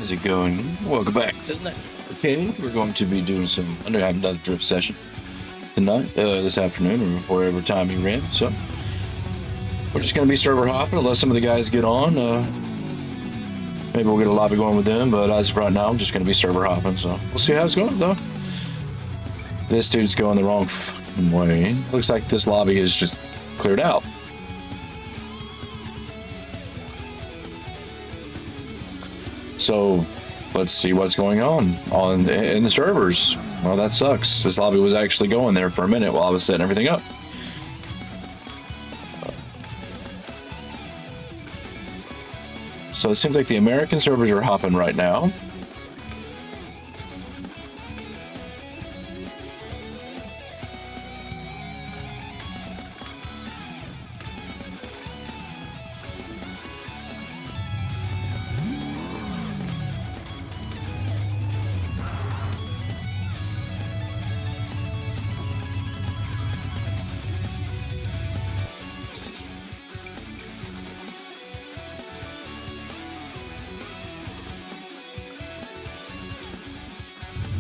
How's it going? Welcome back to the night. Okay, we're going to be doing another drift session tonight, this afternoon, or wherever time you ran. So we're just going to be server hopping unless some of the guys get on. Maybe we'll get a lobby going with them, but as of right now, I'm just going to be server hopping. So we'll see how it's going, though. This dude's going the wrong way. Looks like this lobby is just cleared out. So let's see what's going on in the servers. Well, that sucks. This lobby was actually going there for a minute while I was setting everything up. So it seems like the American servers are hopping right now.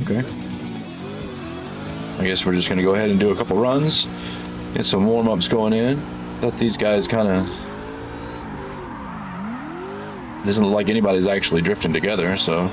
Okay. I guess we're just going to go ahead and do a couple runs, get some warm-ups going in. Let these guys kind of... Doesn't look like anybody's actually drifting together, so...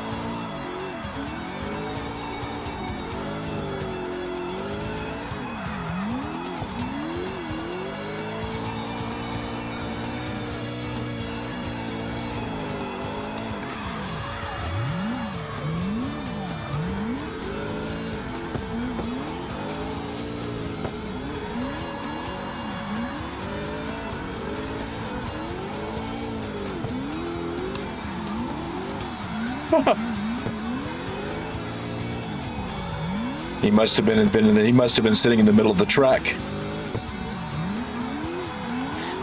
He must have been sitting in the middle of the track,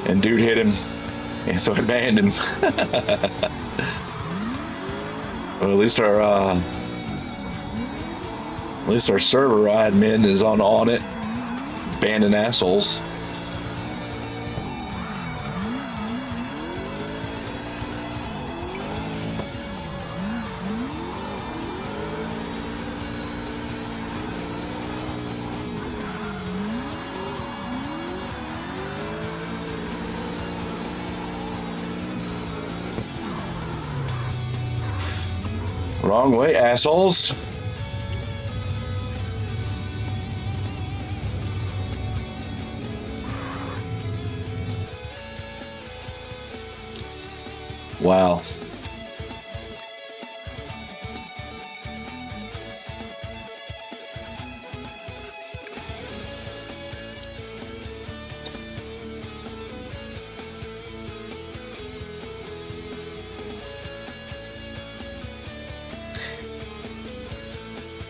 and dude hit him, and so it banned him. Well, at least our server admin is on it, banning assholes. Wrong way, assholes. Wow.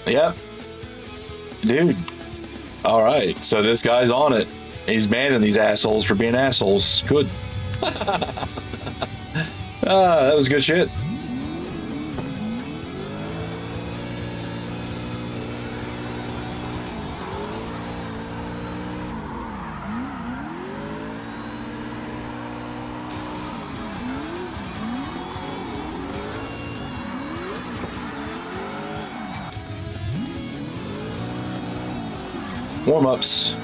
Yep. Dude. All right. So this guy's on it. He's banning these assholes for being assholes. Good. That was good shit. Warm-ups.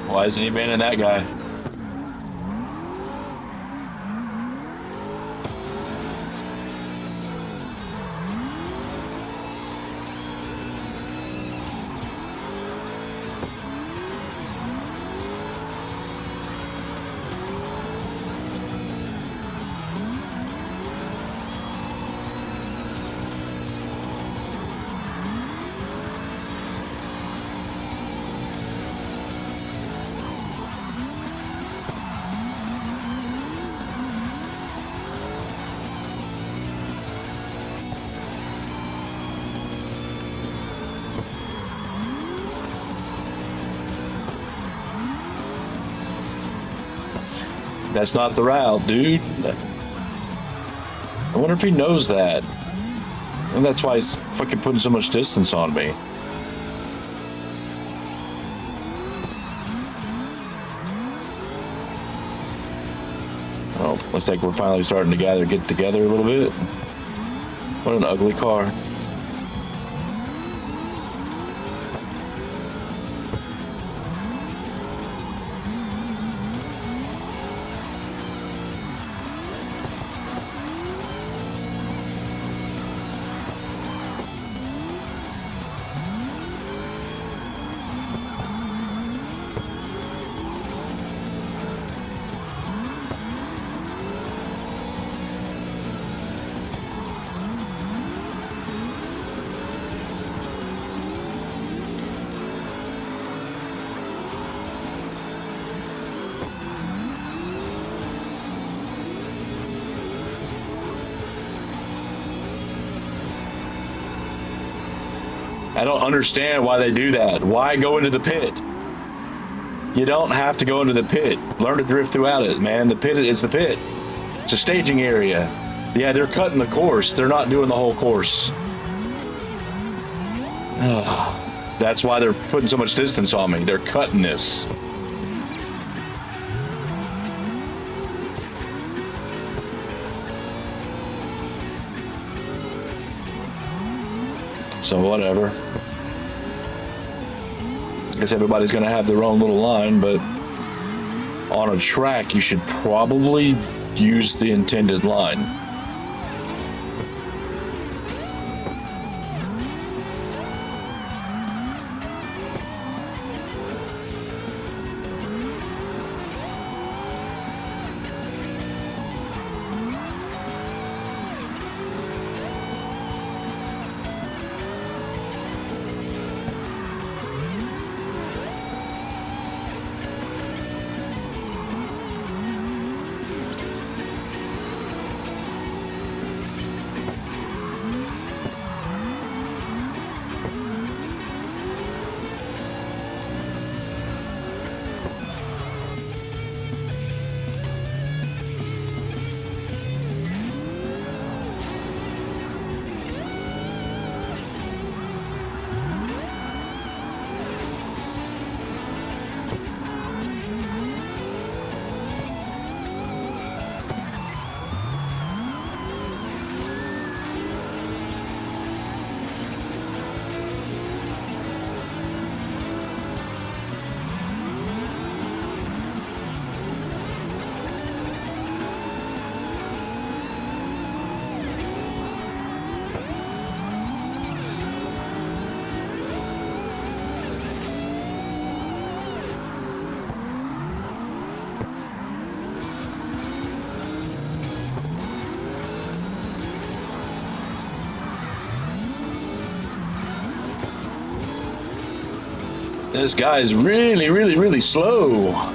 Why isn't he banning that guy? That's not the route, dude. I wonder if he knows that. And that's why he's fucking putting so much distance on me. Oh, looks like we're finally starting to get together a little bit. What an ugly car. I don't understand why they do that. Why go into the pit? You don't have to go into the pit. Learn to drift throughout it, man. The pit is the pit. It's a staging area. Yeah, they're cutting the course. They're not doing the whole course. That's why they're putting so much distance on me. They're cutting this. So whatever. I guess everybody's going to have their own little line, but on a track, you should probably use the intended line. This guy's really, really, really slow.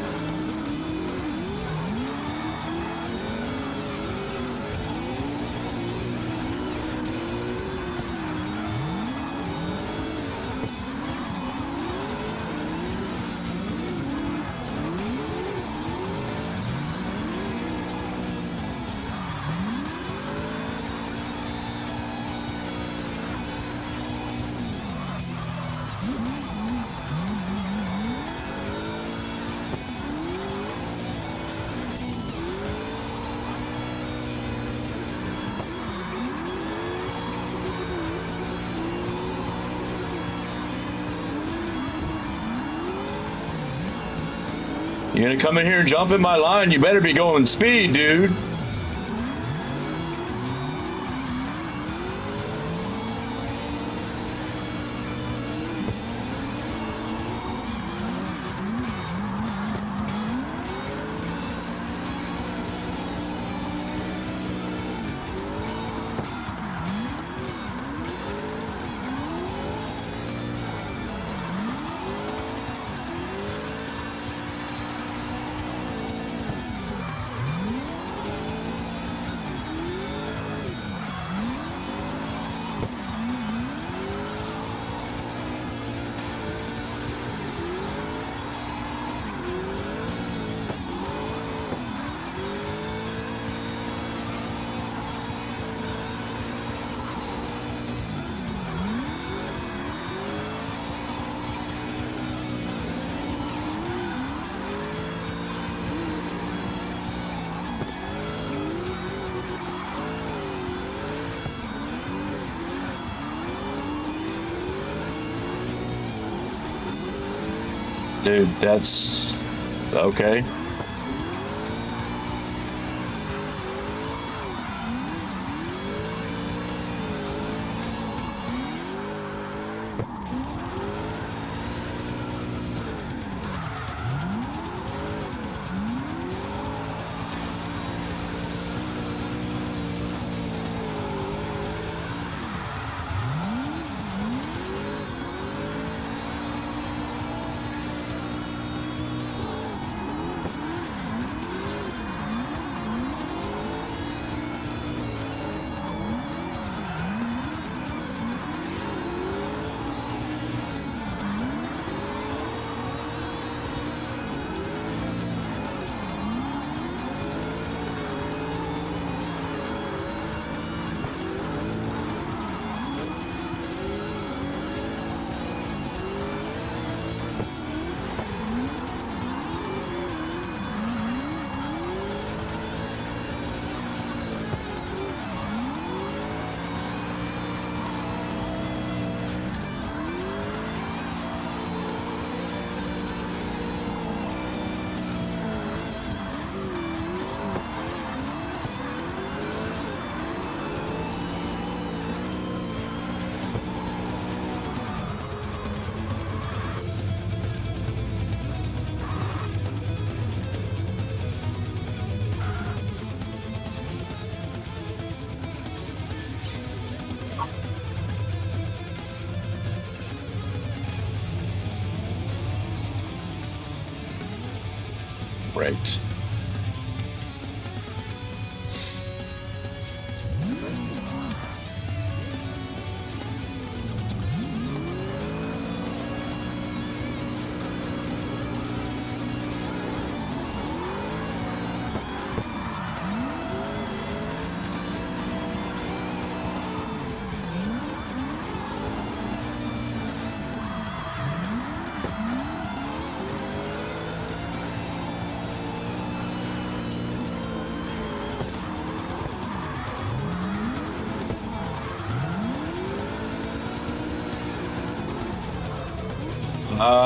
You're gonna come in here and jump in my line, you better be going speed, dude. Dude, that's okay. Right.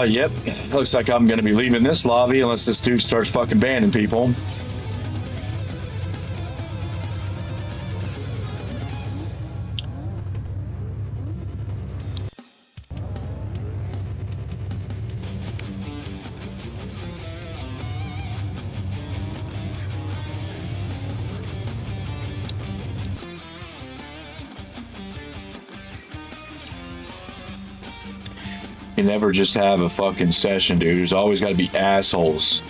Yep. Looks like I'm going to be leaving this lobby unless this dude starts fucking banning people. You never just have a fucking session, dude. There's always got to be assholes.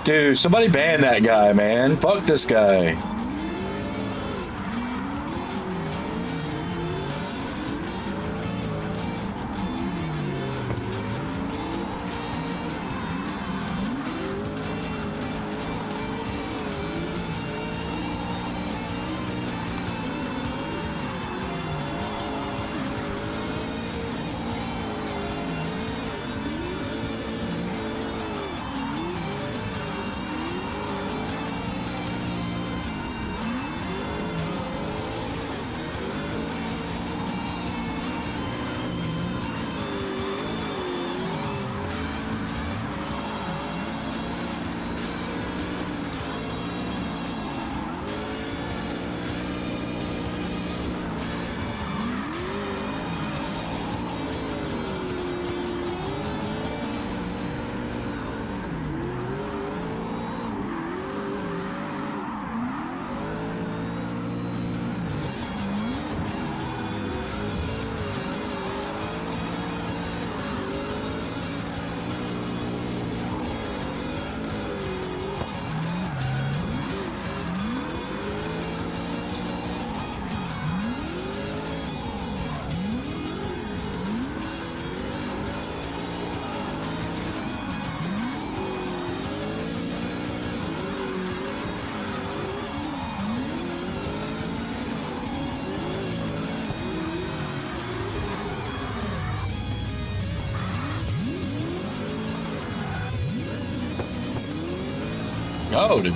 Dude, somebody ban that guy, man. Fuck this guy. Oh, dude.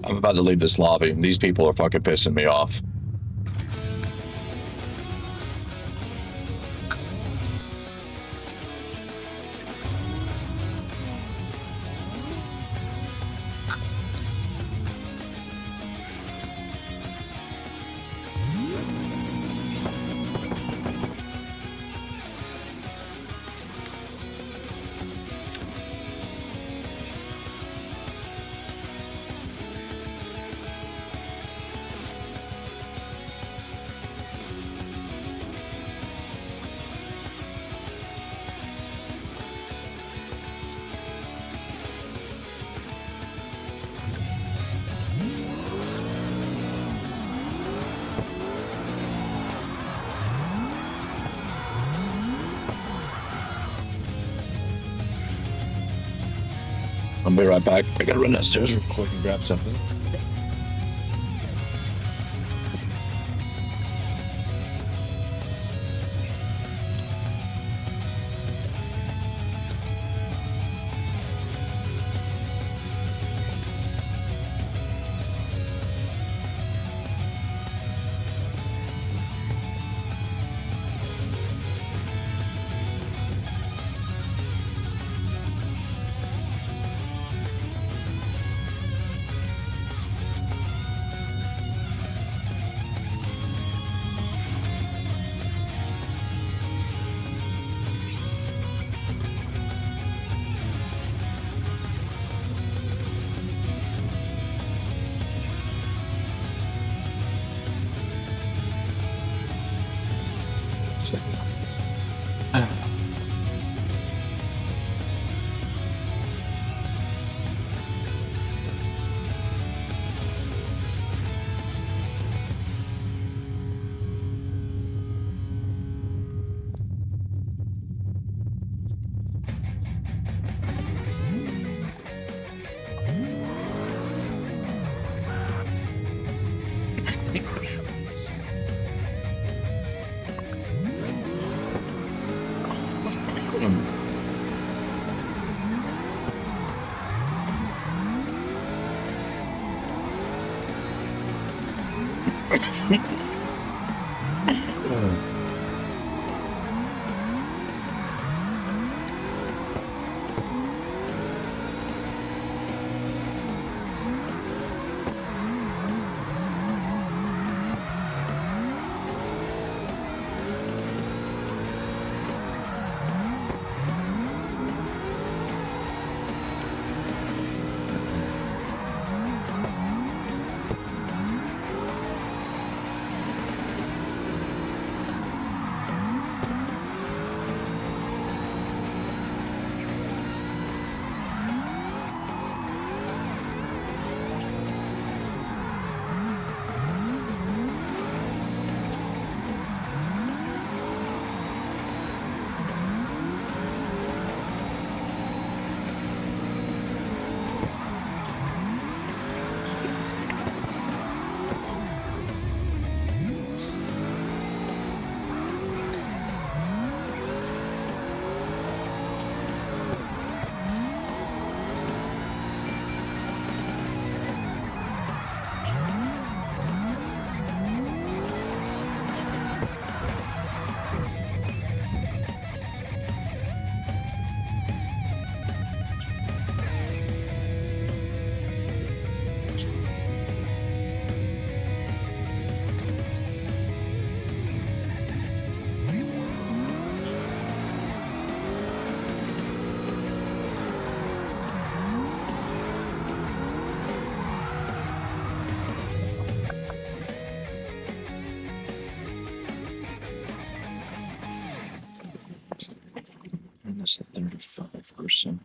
I'm about to leave this lobby. These people are fucking pissing me off. I'll be right back. I gotta run downstairs real quick and grab something. And that's 35%.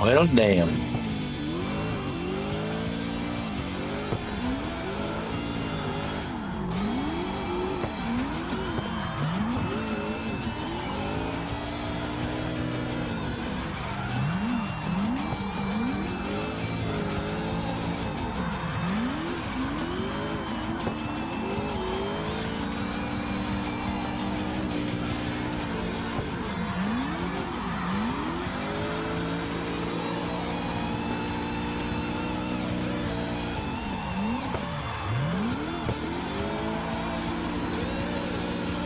Well, damn.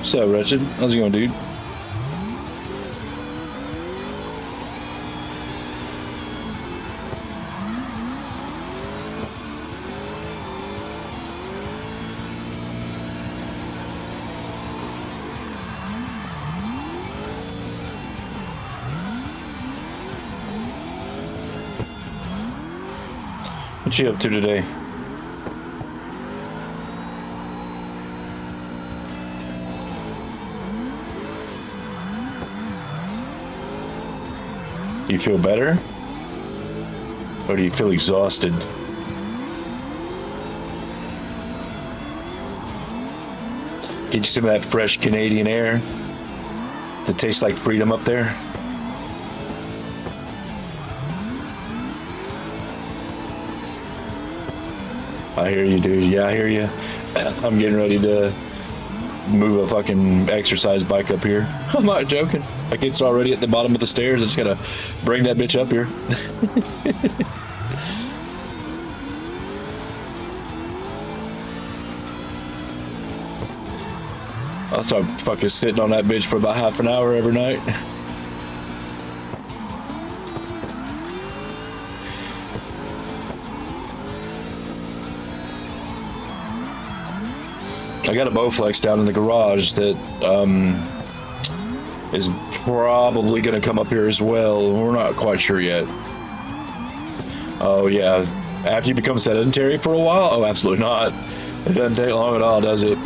What's up, Wretched? How's it going, dude? What you up to today? Do you feel better? Or do you feel exhausted? Get you some of that fresh Canadian air that tastes like freedom up there. I hear you, dude. Yeah, I hear you. I'm getting ready to move a fucking exercise bike up here. I'm not joking. Like, it's already at the bottom of the stairs. I just gotta bring that bitch up here. I'll start fucking sitting on that bitch for about half an hour every night. I got a Bowflex down in the garage that is probably going to come up here as well. We're not quite sure yet. Oh, yeah. After you become sedentary for a while? Oh, absolutely not. It doesn't take long at all, does it?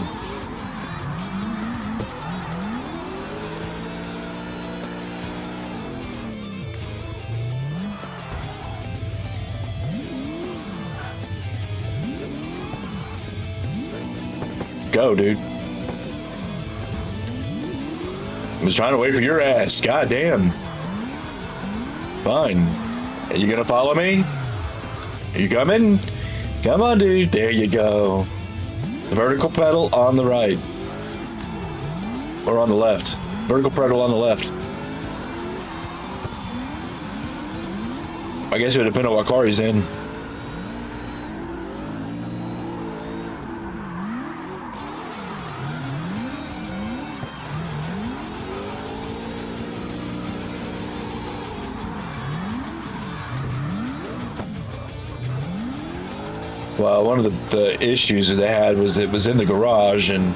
Go, dude. I was trying to wait for your ass. God damn. Fine. Are you gonna follow me? Are you coming? Come on, dude. There you go. The vertical pedal on the right. Or on the left. Vertical pedal on the left. I guess it would depend on what car he's in. Well, one of the issues that they had was it was in the garage, and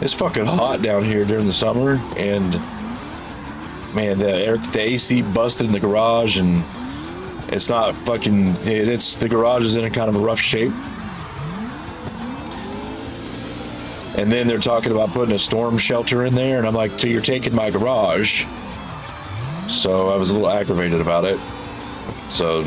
it's fucking hot down here during the summer, and man, the AC busted in the garage, and it's not fucking, the garage is in a kind of a rough shape. And then they're talking about putting a storm shelter in there, and I'm like, so you're taking my garage. So I was a little aggravated about it. So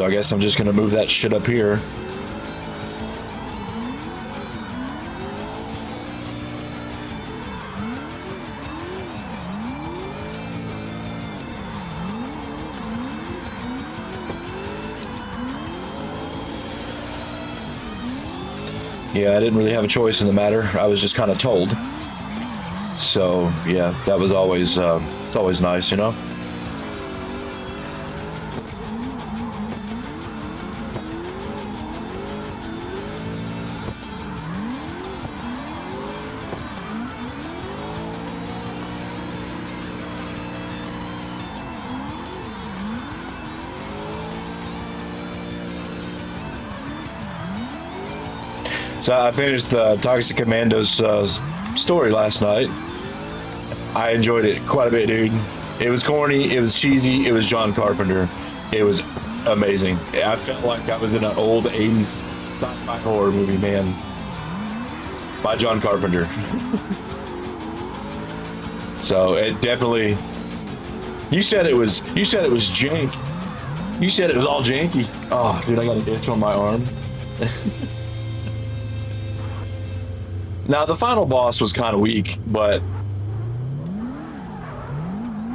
I guess I'm just gonna move that shit up here. Yeah, I didn't really have a choice in the matter. I was just kind of told. So yeah, that was always it's always nice, you know. So I finished the Toxic Commandos story last night. I enjoyed it quite a bit, dude. It was corny, it was cheesy, it was John Carpenter. It was amazing. I felt like I was in an old 80s sci-fi horror movie, man. By John Carpenter. So it definitely. You said it was jank. You said it was all janky. Oh, dude, I got an itch on my arm. Now, the final boss was kind of weak, but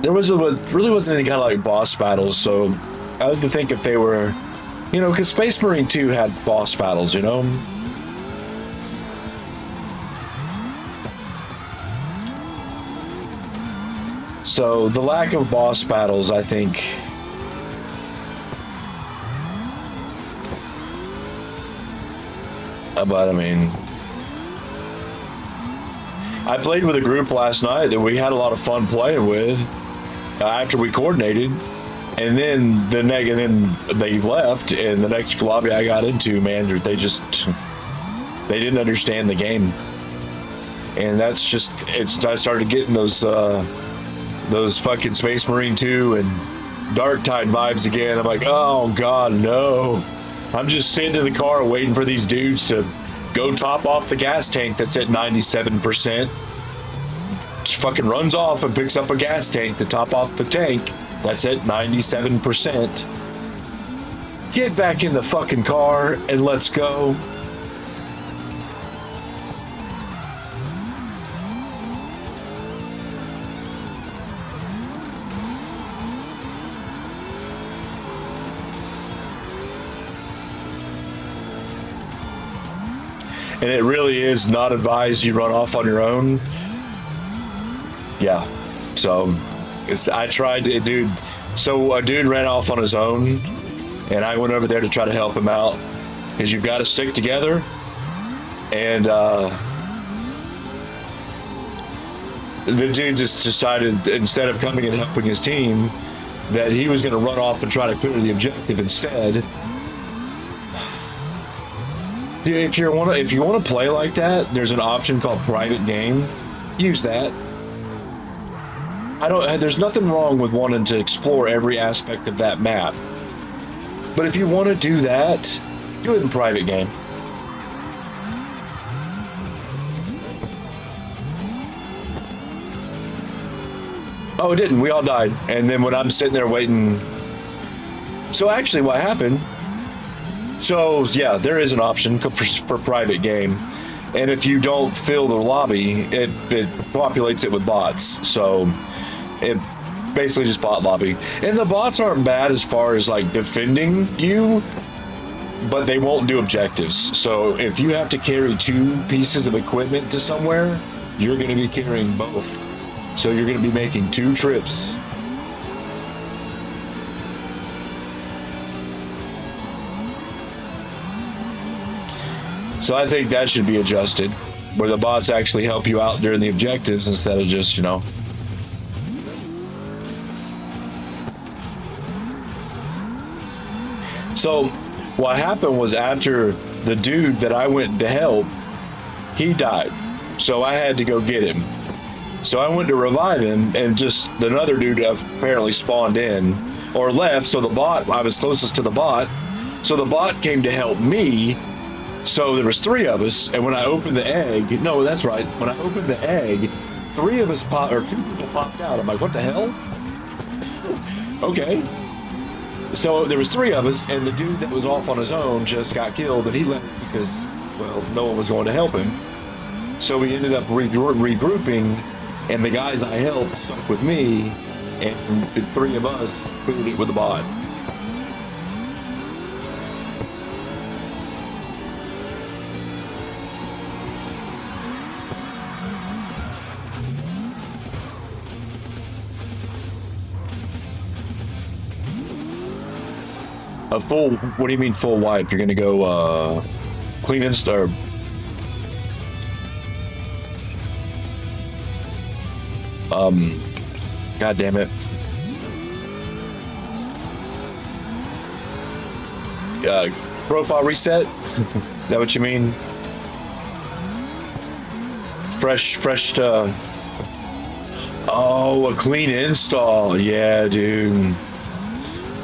there really wasn't any kind of like boss battles, so I had to think if they were, you know, because Space Marine 2 had boss battles, you know? So the lack of boss battles, I think, but I mean, I played with a group last night that we had a lot of fun playing with after we coordinated, and then and then they left, and the next lobby I got into, man, they didn't understand the game, and that's just I started getting those fucking Space Marine 2 and Dark Tide vibes again. I'm like, oh god, no. I'm just sitting in the car waiting for these dudes to go top off the gas tank that's at 97%. Just fucking runs off and picks up a gas tank to top off the tank that's at 97%. Get back in the fucking car and let's go. And it really is not advised you run off on your own. Yeah. So I tried to, dude. So a dude ran off on his own, and I went over there to try to help him out, because you've got to stick together. And the dude just decided, instead of coming and helping his team, that he was going to run off and try to clear the objective instead. Dude, if you want to play like that, there's an option called private game. Use that. There's nothing wrong with wanting to explore every aspect of that map. But if you want to do that, do it in private game. Oh, it didn't. We all died. And then when I'm sitting there waiting... So actually what happened... So, yeah, there is an option for private game. And if you don't fill the lobby, it populates it with bots. So, it basically just bot lobby. And the bots aren't bad as far as, like, defending you, but they won't do objectives. So, if you have to carry 2 pieces of equipment to somewhere, you're going to be carrying both. So, you're going to be making 2 trips. So I think that should be adjusted, where the bots actually help you out during the objectives instead of just, So what happened was, after the dude that I went to help, he died. So I had to go get him. So I went to revive him, and just another dude apparently spawned in or left. So I was closest to the bot. So the bot came to help me. So there was 3 of us, and when I opened the egg, no, that's right. When I opened the egg, 3 of us 2 people popped out. I'm like, what the hell? Okay. So there was 3 of us, and the dude that was off on his own just got killed, and he left because, well, no one was going to help him. So we ended up regrouping, and the guys I helped stuck with me, and the 3 of us cleared it with the bot. A full, what do you mean full wipe? You're gonna go clean and start. God damn it. Profile reset? Is that what you mean? Fresh, oh, a clean install. Yeah, dude.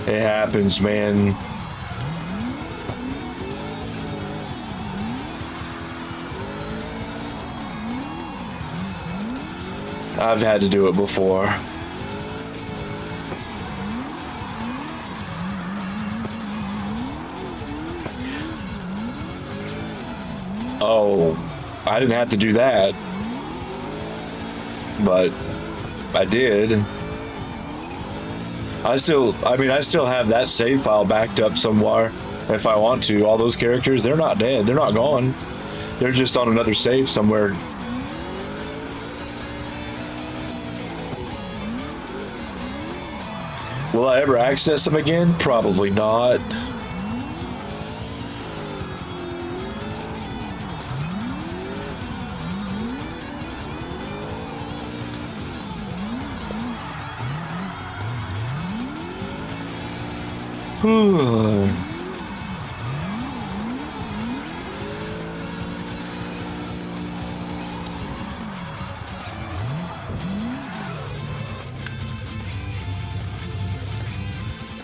It happens, man. I've had to do it before. Oh, I didn't have to do that, but I did. I still have that save file backed up somewhere if I want to. All those characters, they're not dead. They're not gone. They're just on another save somewhere. Will I ever access them again? Probably not.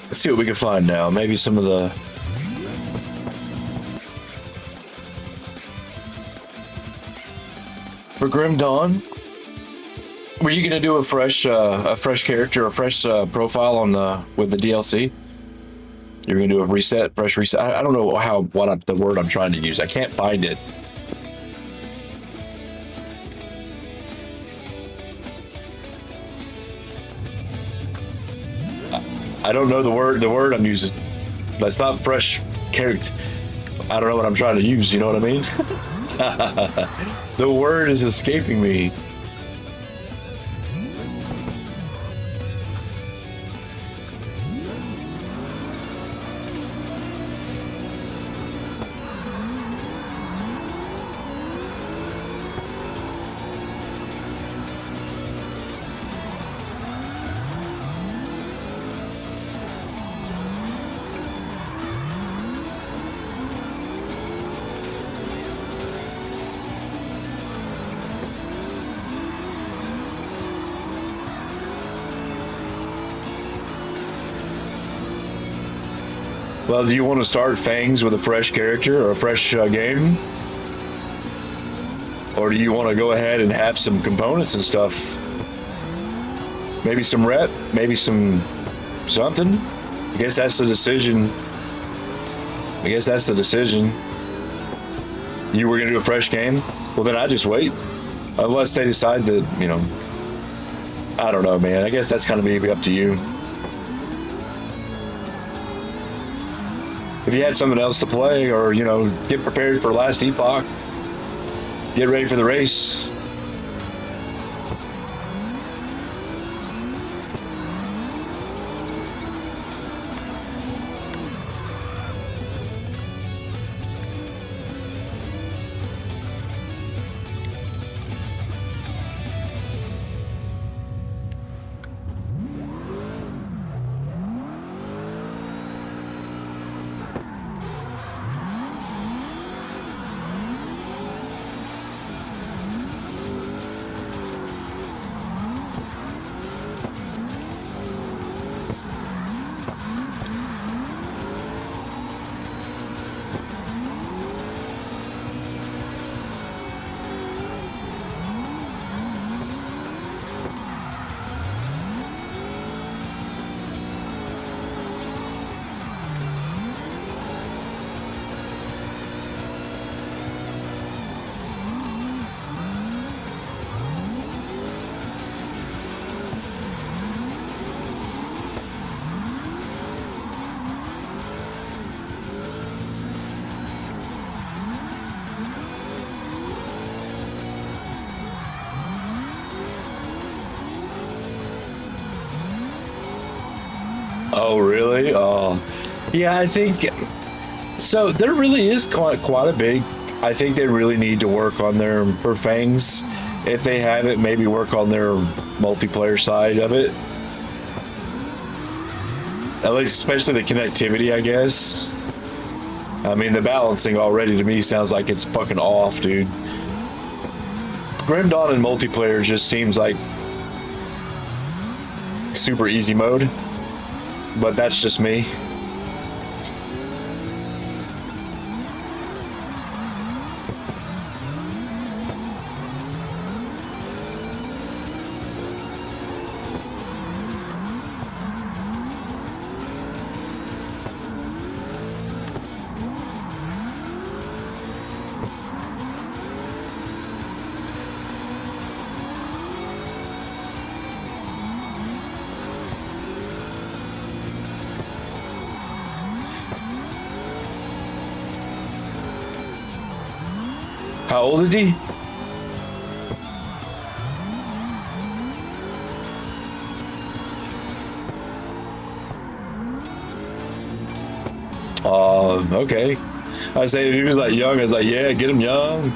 Let's see what we can find now. Maybe some of the... For Grim Dawn, were you gonna do a fresh character, a fresh profile on with the DLC? You're gonna do a fresh reset. I don't know the word I'm trying to use. I can't find it. I don't know the word I'm using. That's not fresh character. I don't know what I'm trying to use. You know what I mean? The word is escaping me. Well, do you want to start Fangs with a fresh character or a fresh game? Or do you want to go ahead and have some components and stuff? Maybe some rep, maybe some something? I guess that's the decision. You were going to do a fresh game? Well, then I just wait. Unless they decide that, you know, I don't know, man. I guess that's kind of maybe up to you. If you had something else to play, or, you know, get prepared for Last Epoch, get ready for the race. Oh, really? Oh, yeah, I think so. There really is quite a big. I think they really need to work on their for Fangs. If they haven't, maybe work on their multiplayer side of it. At least, especially the connectivity, I guess. I mean, the balancing already to me sounds like it's fucking off, dude. Grim Dawn in multiplayer just seems like super easy mode. But that's just me. How old is he? Okay. I say if he was like young, I was like, yeah, get him young.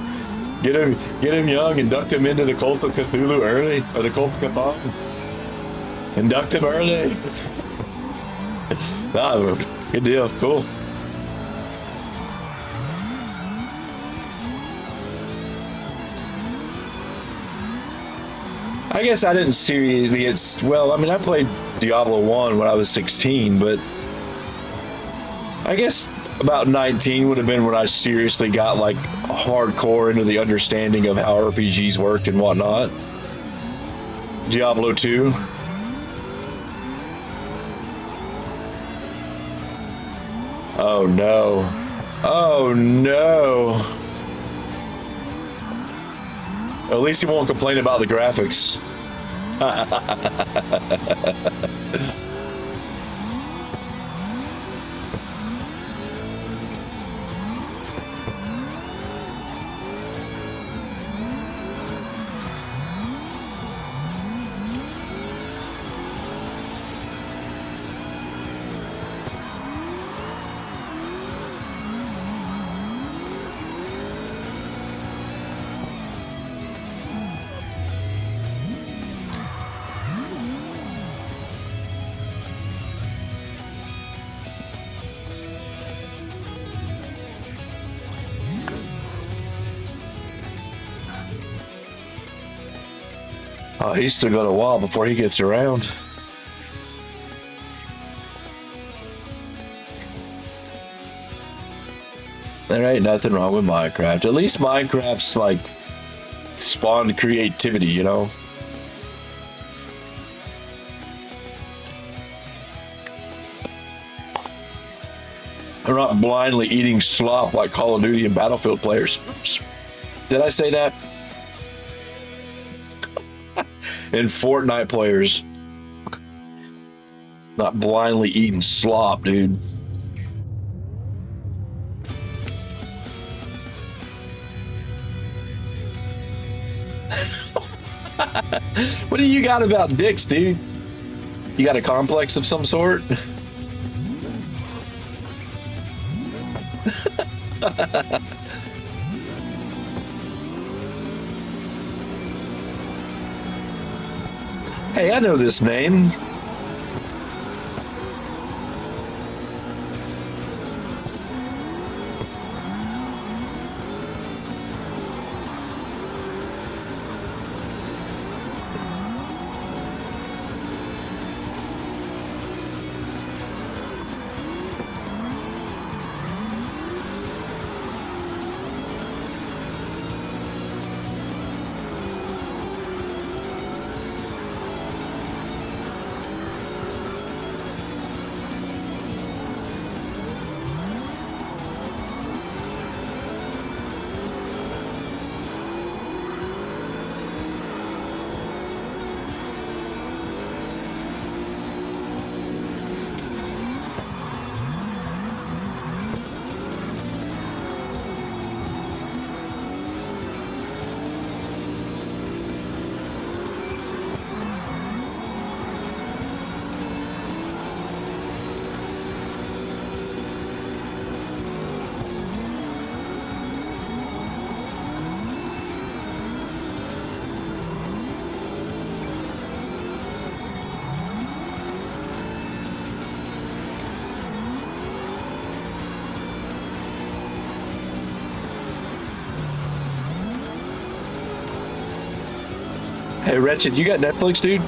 Get him young, induct him into the Cult of Cthulhu early, or the Cult of Cthulhu. Induct him early. Nah, good deal, cool. I guess I didn't seriously, well, I mean, I played Diablo 1 when I was 16, but I guess about 19 would have been when I seriously got like hardcore into the understanding of how RPGs worked and whatnot. Diablo 2. Oh no. Oh no. At least he won't complain about the graphics. Oh, he's still got a while before he gets around. There ain't nothing wrong with Minecraft. At least Minecraft's like spawned creativity, you know? They're not blindly eating slop like Call of Duty and Battlefield players. Oops. Did I say that? And Fortnite players not blindly eating slop, dude. What do you got about dicks, dude? You got a complex of some sort? Hey, I know this name. Hey, Wretched, you got Netflix, dude?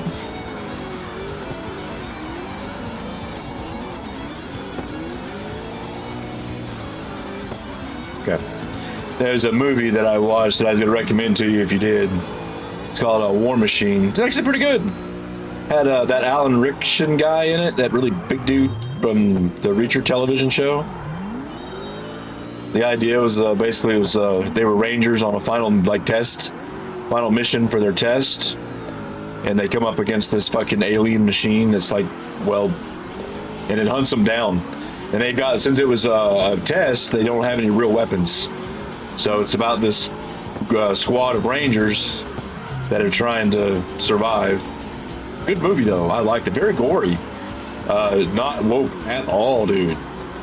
Okay. There's a movie that I watched that I was going to recommend to you if you did. It's called War Machine. It's actually pretty good. Had that Alan Rickson guy in it, that really big dude from the Reacher television show. The idea was basically they were Rangers on a final final mission for their test, and they come up against this fucking alien machine that's like, well, and it hunts them down. And they got, since it was a test, they don't have any real weapons. So it's about this squad of Rangers that are trying to survive. Good movie though, I liked it. Very gory, not woke at all, dude.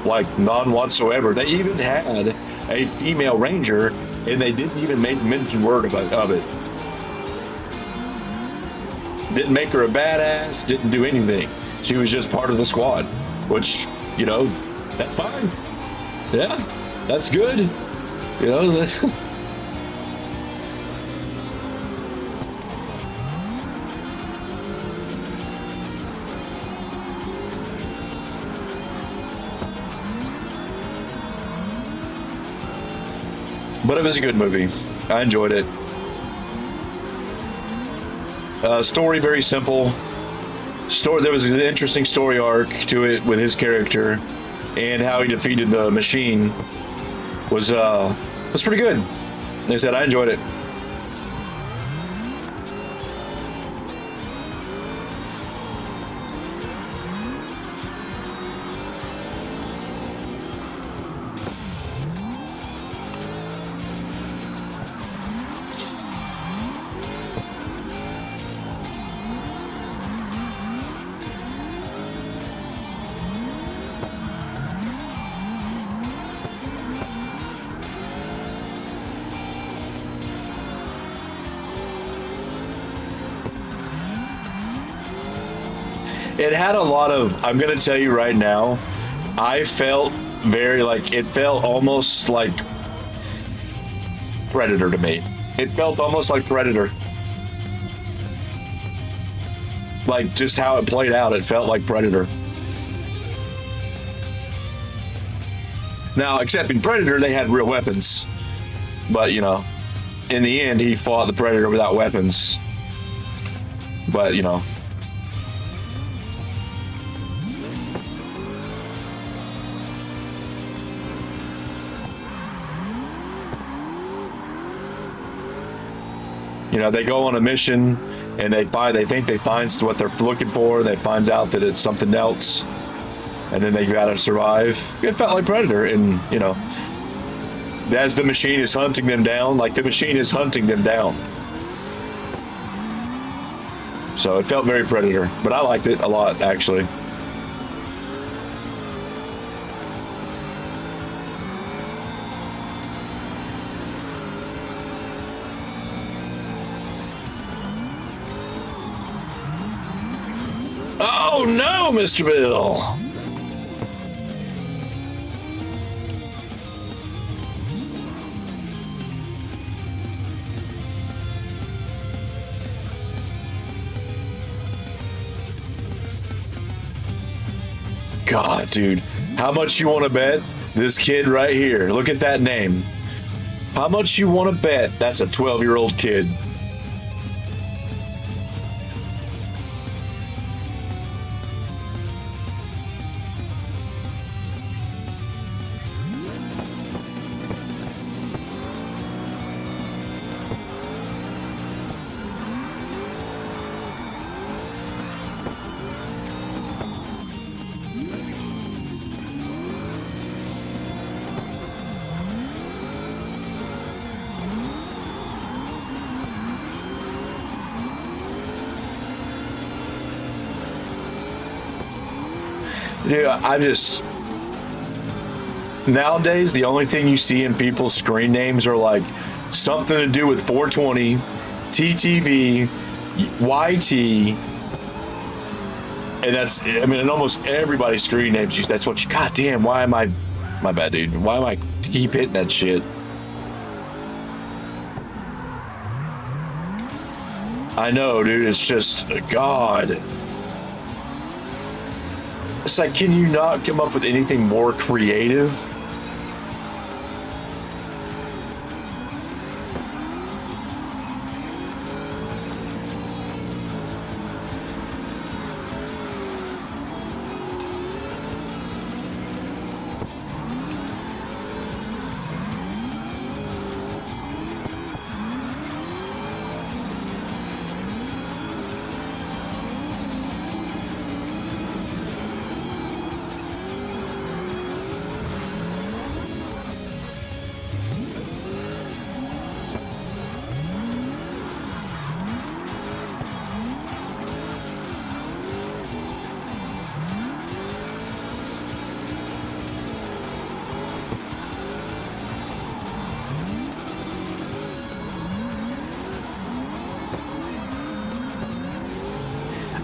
like none whatsoever. They even had a female ranger, and they didn't even make mention word of it. Didn't make her a badass. Didn't do anything. She was just part of the squad, which, you know, that's fine. Yeah, that's good. You know. But it was a good movie. I enjoyed it. Story very simple. There was an interesting story arc to it with his character, and how he defeated the machine was pretty good. Like I said, I enjoyed it. It had a lot of, I'm going to tell you right now, I felt very like, it felt almost like Predator to me. It felt almost like Predator. Like just how it played out, it felt like Predator. Now, except in Predator, they had real weapons. But, you know, in the end, he fought the Predator without weapons. But, you know. You know, they go on a mission and they think they find what they're looking for. They find out that it's something else, and then they gotta survive. It felt like Predator, and you know, as the machine is hunting them down, like the machine is hunting them down. So it felt very Predator, but I liked it a lot, actually. Oh no, Mr. Bill! God, dude, how much you want to bet this kid right here? Look at that name. How much you want to bet that's a 12-year-old kid? Dude, nowadays, the only thing you see in people's screen names are like something to do with 420, TTV, YT, and that's, I mean, in almost everybody's screen names, that's what you, God damn, why am I, my bad, dude, why am I keep hitting that shit? I know, dude, it's just, God. It's like, can you not come up with anything more creative?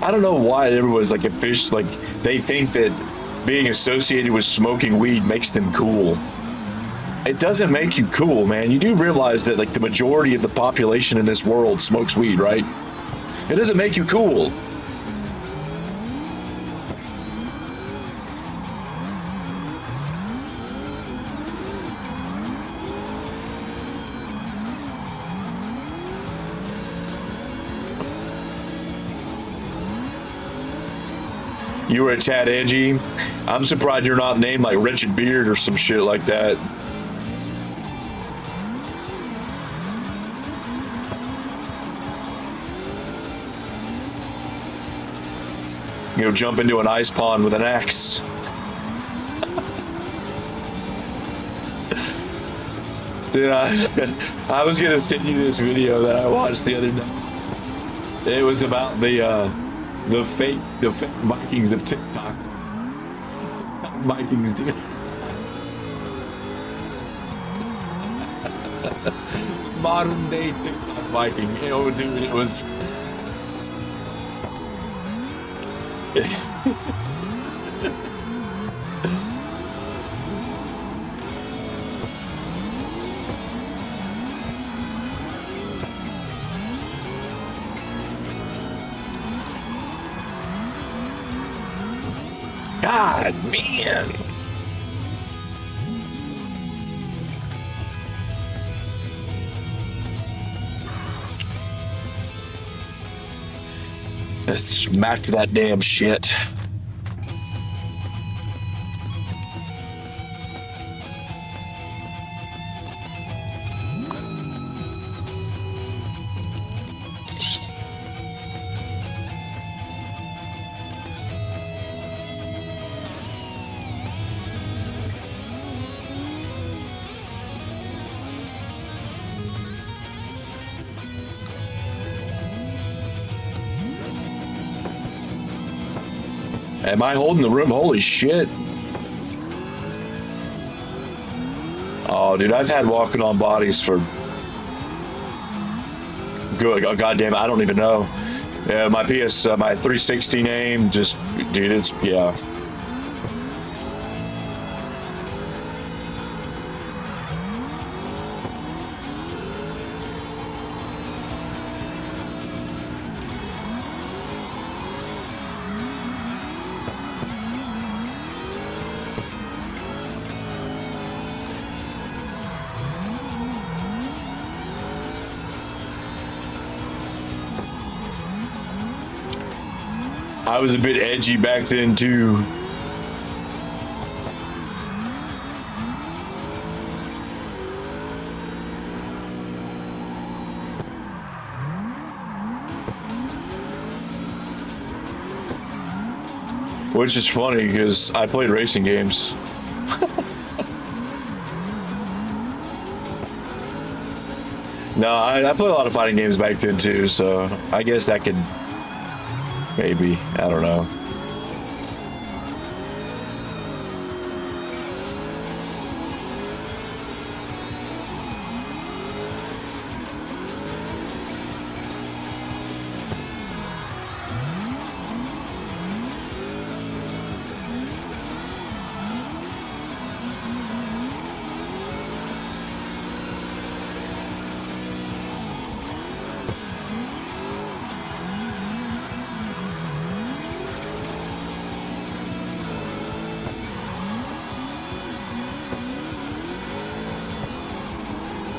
I don't know why everyone's like a fish. Like they think that being associated with smoking weed makes them cool. It doesn't make you cool, man. You do realize that like the majority of the population in this world smokes weed, right? It doesn't make you cool. You were a tad edgy. I'm surprised you're not named like Wretched Beard or some shit like that. You know, jump into an ice pond with an axe. Dude, I was gonna send you this video that I watched the other day. It was about the fake Vikings of TikTok. Vikings of TikTok. Modern day TikTok Viking. Oh, dude, it was. God, man. I smacked that damn shit. Am I holding the room? Holy shit. Oh, dude, I've had walking on bodies for good. Oh, goddamn, I don't even know. Yeah, my my 360 aim, just, dude, it's, yeah. I was a bit edgy back then too. Which is funny because I played racing games. No, I played a lot of fighting games back then too, so I guess that could maybe, I don't know.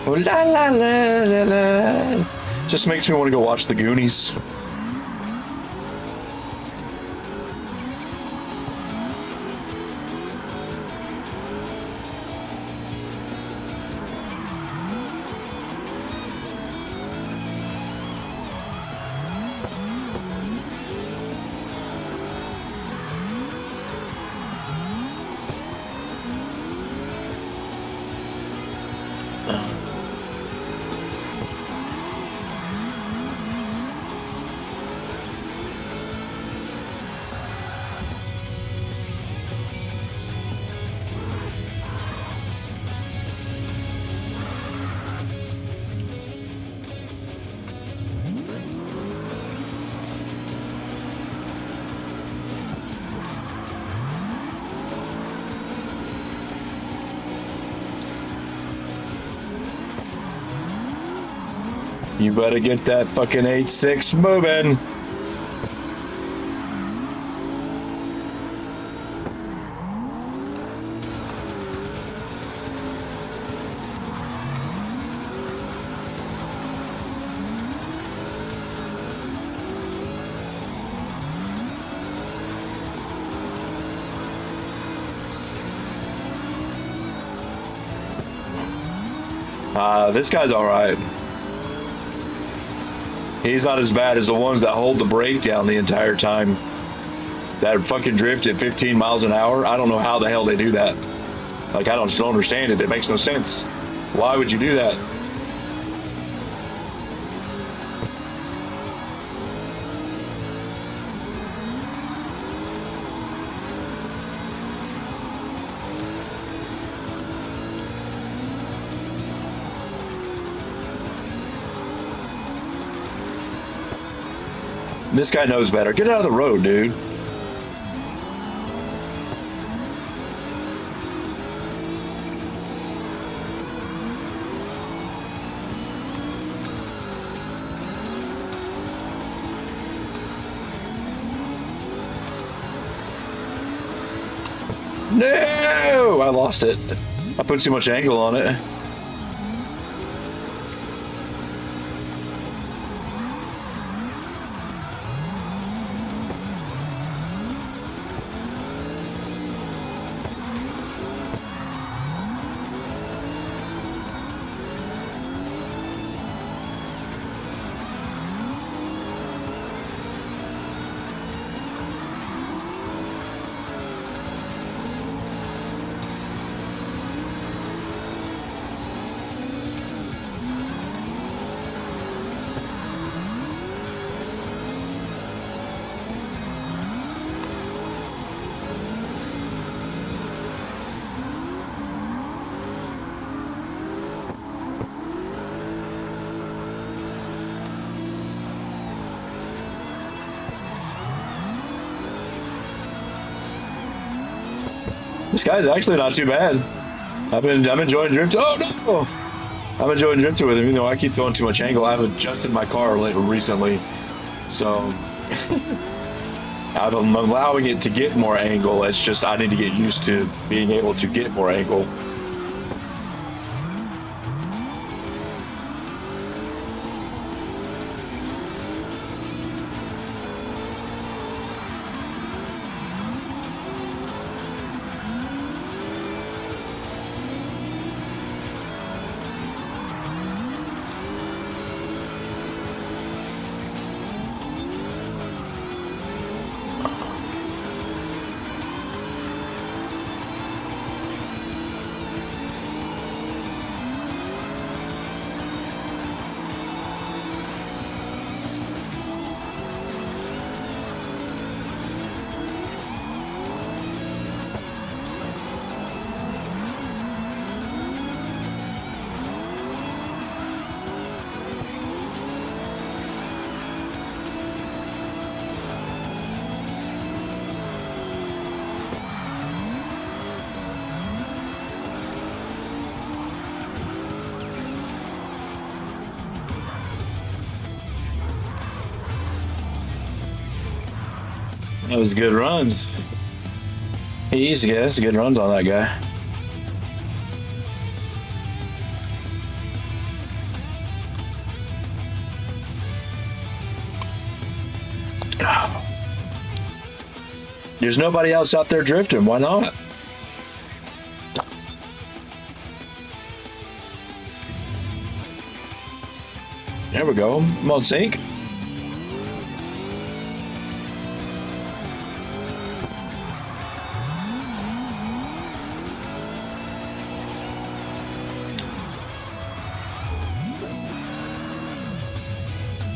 Oh, la la la la la. Just makes me want to go watch The Goonies. You better get that fucking 8.6 moving. This guy's all right. He's not as bad as the ones that hold the brake down the entire time. That fucking drift at 15 miles an hour. I don't know how the hell they do that. Like, I just don't understand it. It makes no sense. Why would you do that? This guy knows better. Get out of the road, dude. No! I lost it. I put too much angle on it. This guy's actually not too bad. I'm enjoying drifting. Oh no! I'm enjoying drifting with him, even though I keep throwing too much angle. I've adjusted my car recently, so I'm allowing it to get more angle. It's just I need to get used to being able to get more angle. That was good runs. He's that's good runs on that guy. There's nobody else out there drifting. Why not? There we go. I'm on sync.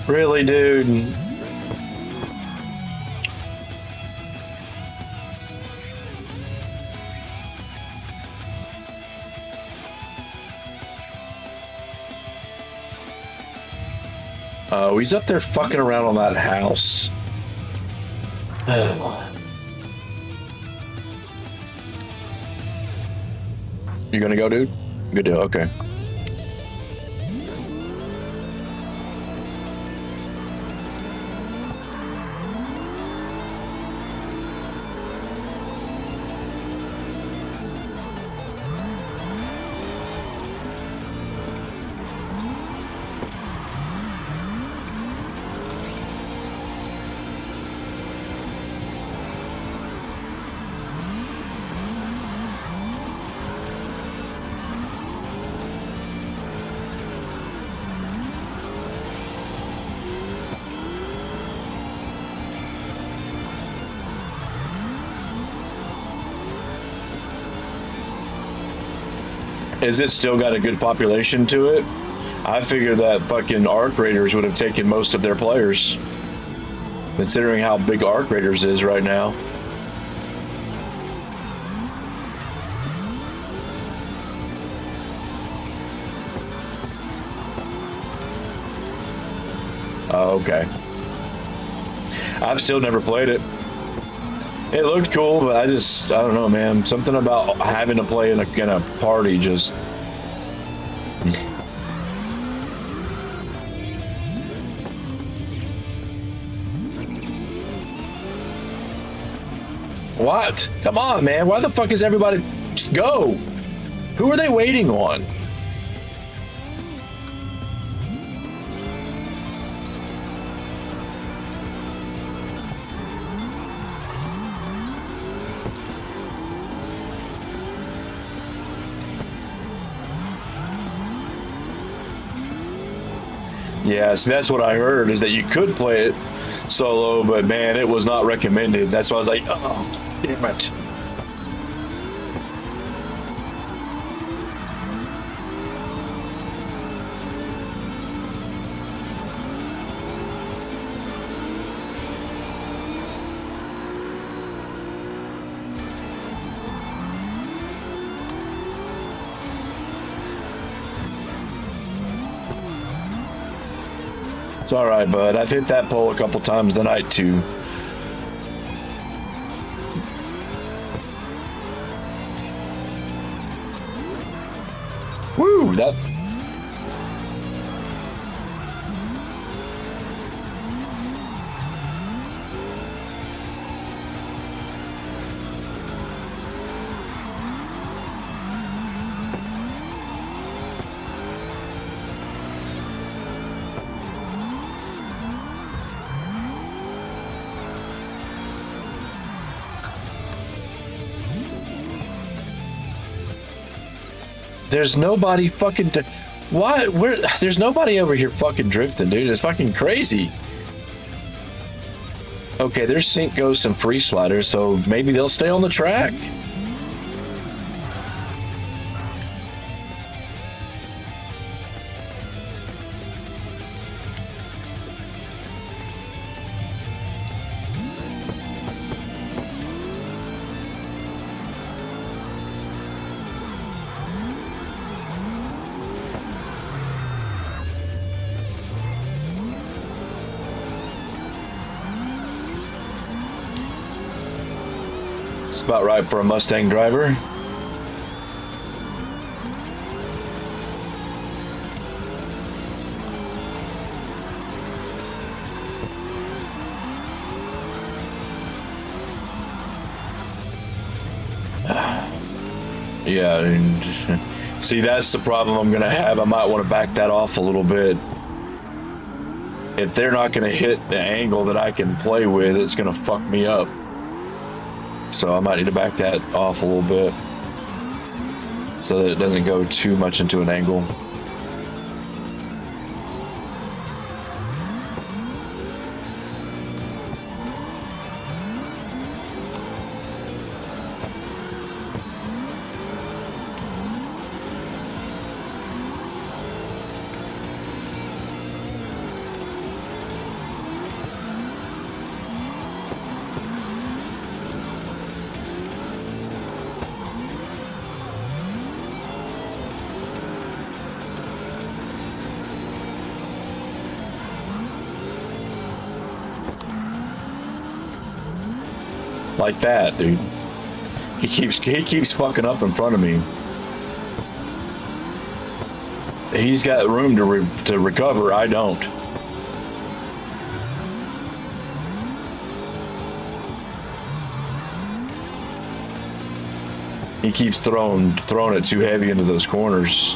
Really, dude? Oh, he's up there fucking around on that house. You gonna go, dude? Good deal, okay. Is it still got a good population to it? I figured that fucking Arc Raiders would have taken most of their players, considering how big Arc Raiders is right now. Oh, okay. I've still never played it. It looked cool, but I don't know, man. Something about having to play in a party just... What? Come on, man. Why the fuck is everybody... Just go. Who are they waiting on? Yeah, so that's what I heard, is that you could play it solo, but man, it was not recommended. That's why I was like, oh, damn it. It's all right, bud. I've hit that pole a couple times tonight too. Woo! That. There's nobody fucking... Why? Where? There's nobody over here fucking drifting, dude. It's fucking crazy. Okay, there's Sync Ghosts and Free Sliders, so maybe they'll stay on the track. It's about right for a Mustang driver. Yeah, and see, that's the problem I'm gonna have. I might want to back that off a little bit. If they're not gonna hit the angle that I can play with, it's gonna fuck me up. So I might need to back that off a little bit so that it doesn't go too much into an angle. Like that, dude. He keeps fucking up in front of me. He's got room to recover. I don't. He keeps throwing it too heavy into those corners.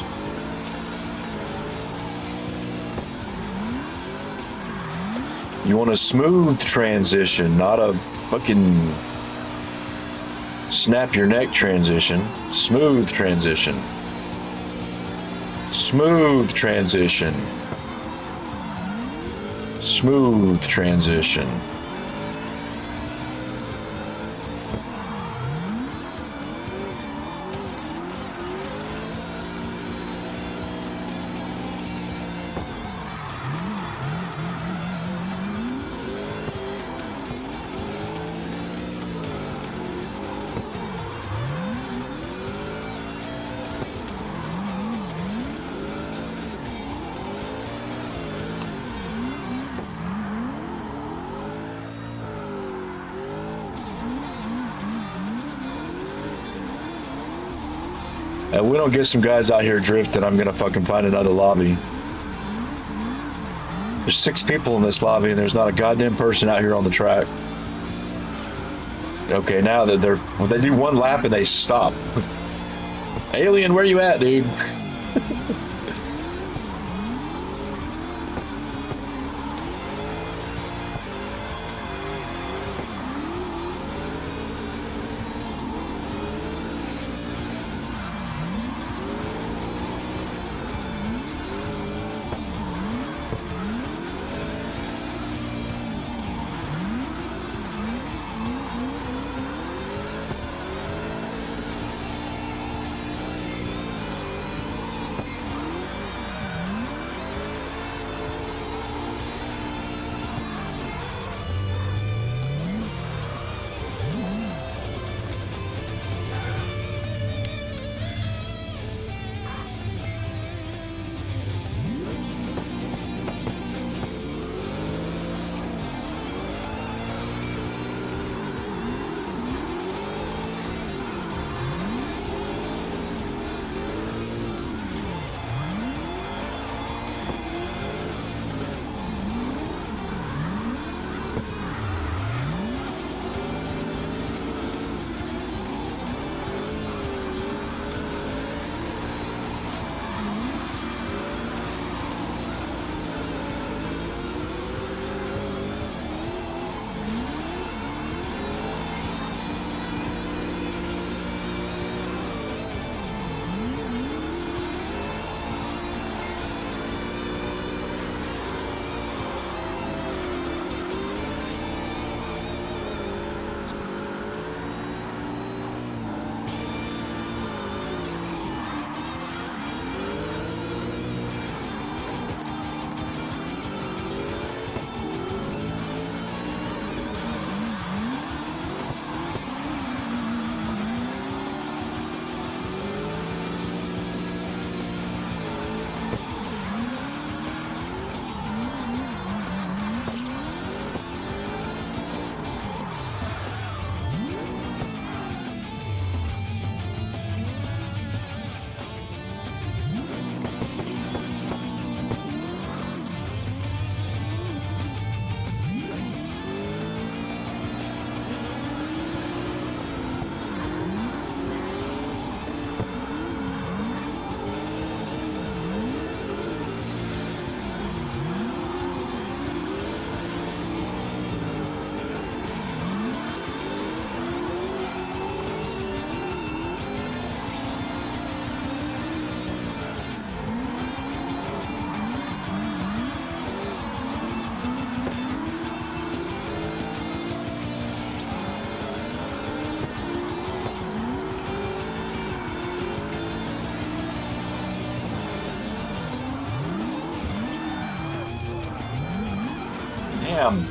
You want a smooth transition, not a fucking snap your neck transition. Smooth transition. Smooth transition. Smooth transition. And we don't get some guys out here drifting, I'm gonna fucking find another lobby. There's 6 people in this lobby and there's not a goddamn person out here on the track. Okay, now that they do one lap and they stop. Alien, where you at, dude? Damn.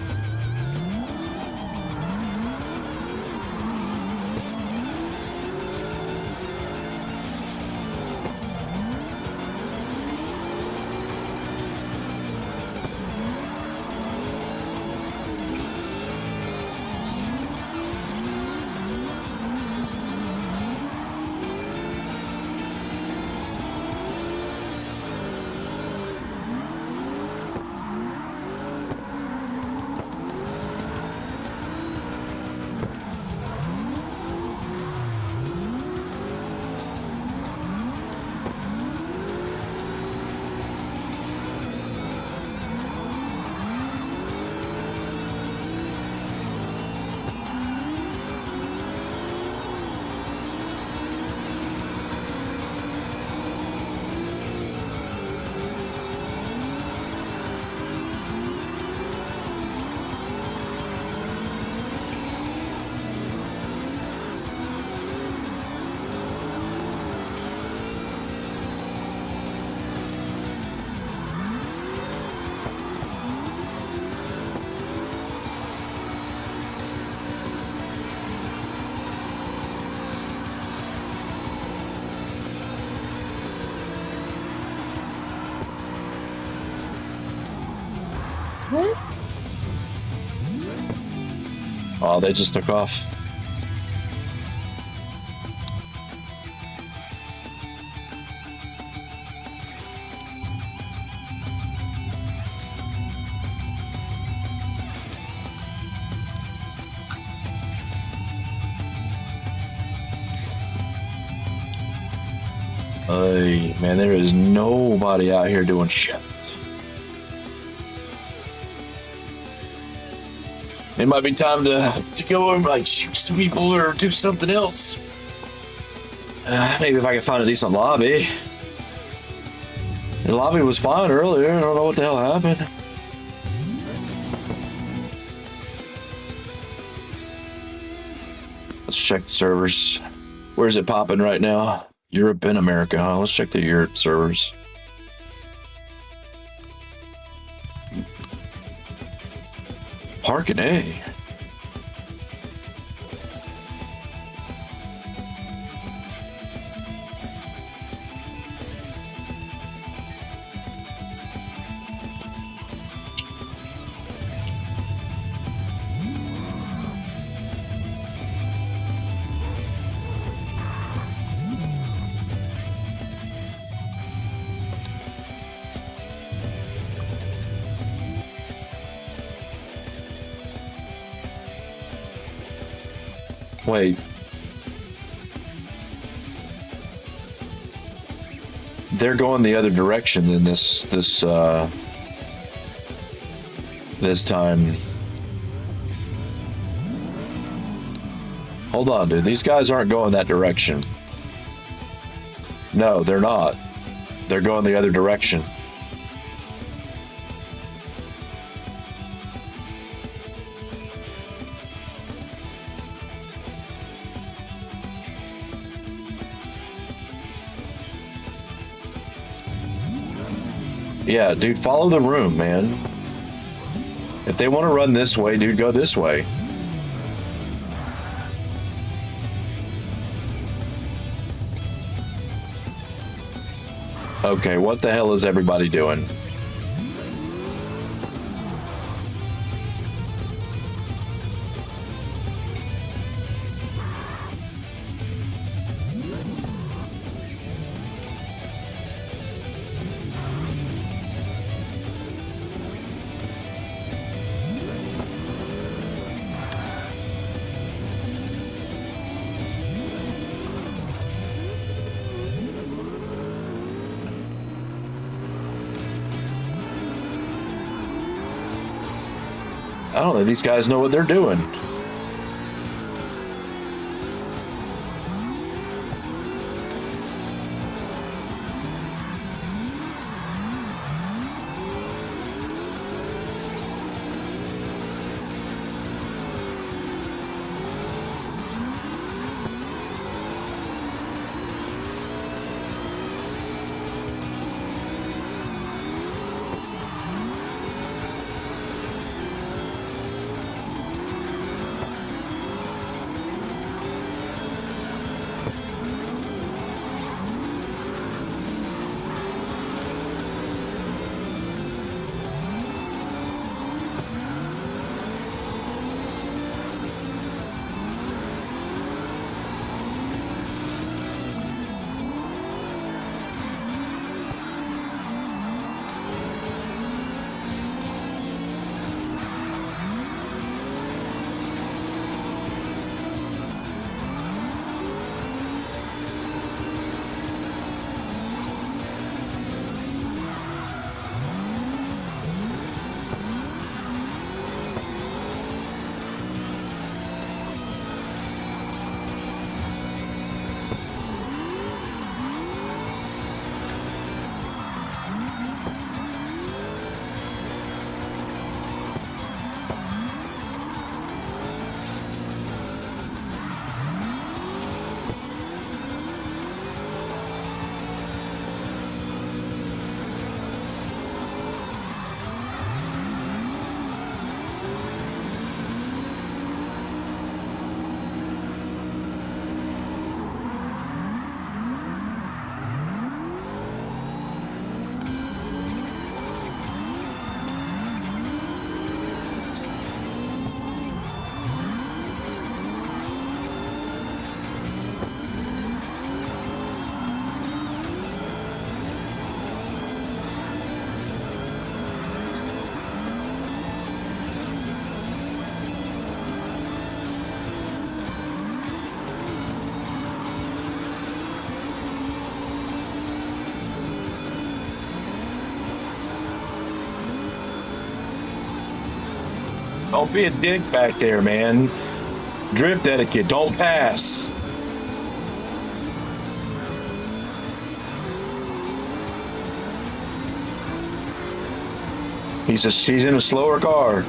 What? Oh, they just took off. Hey, man, there is nobody out here doing shit. It might be time to go and like shoot some people or do something else. Maybe if I can find a decent lobby. The lobby was fine earlier. I don't know what the hell happened. Let's check the servers. Where's it popping right now? Europe and America, huh? Let's check the Europe servers. Parking A. Wait. They're going the other direction than this time. Hold on, dude. These guys aren't going that direction. No, they're not. They're going the other direction. Yeah, dude, follow the room, man. If they want to run this way, dude, go this way. Okay, what the hell is everybody doing? I don't think these guys know what they're doing. Don't be a dick back there, man. Drift etiquette. Don't pass. He's in a slower car.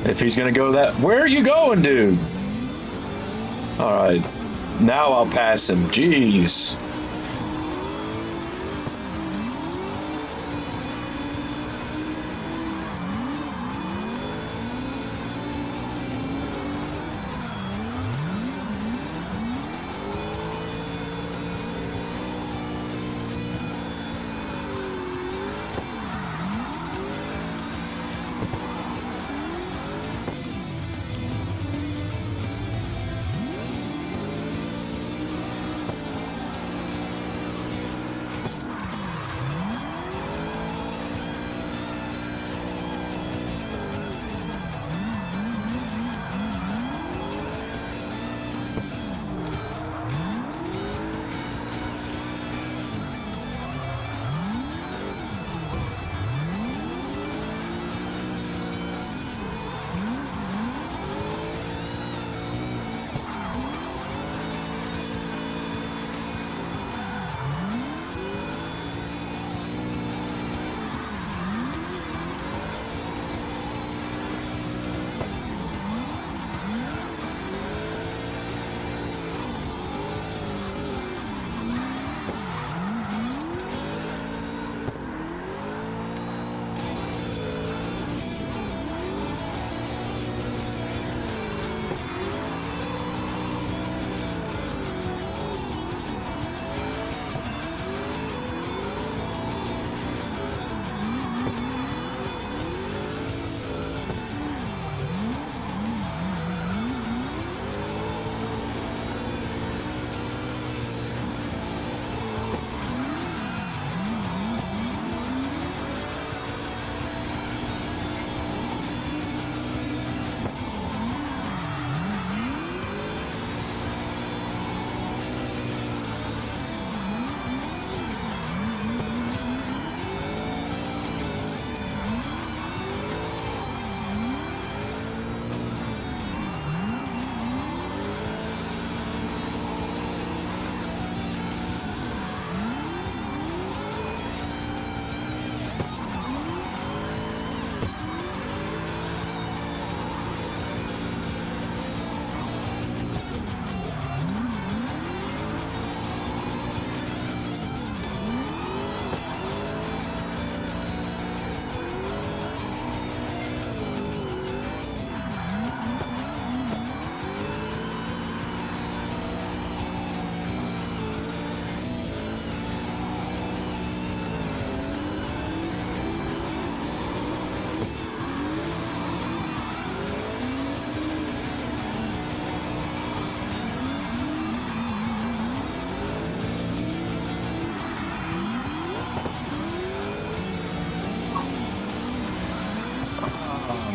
If he's gonna go that, where are you going, dude? All right, now I'll pass him. Jeez.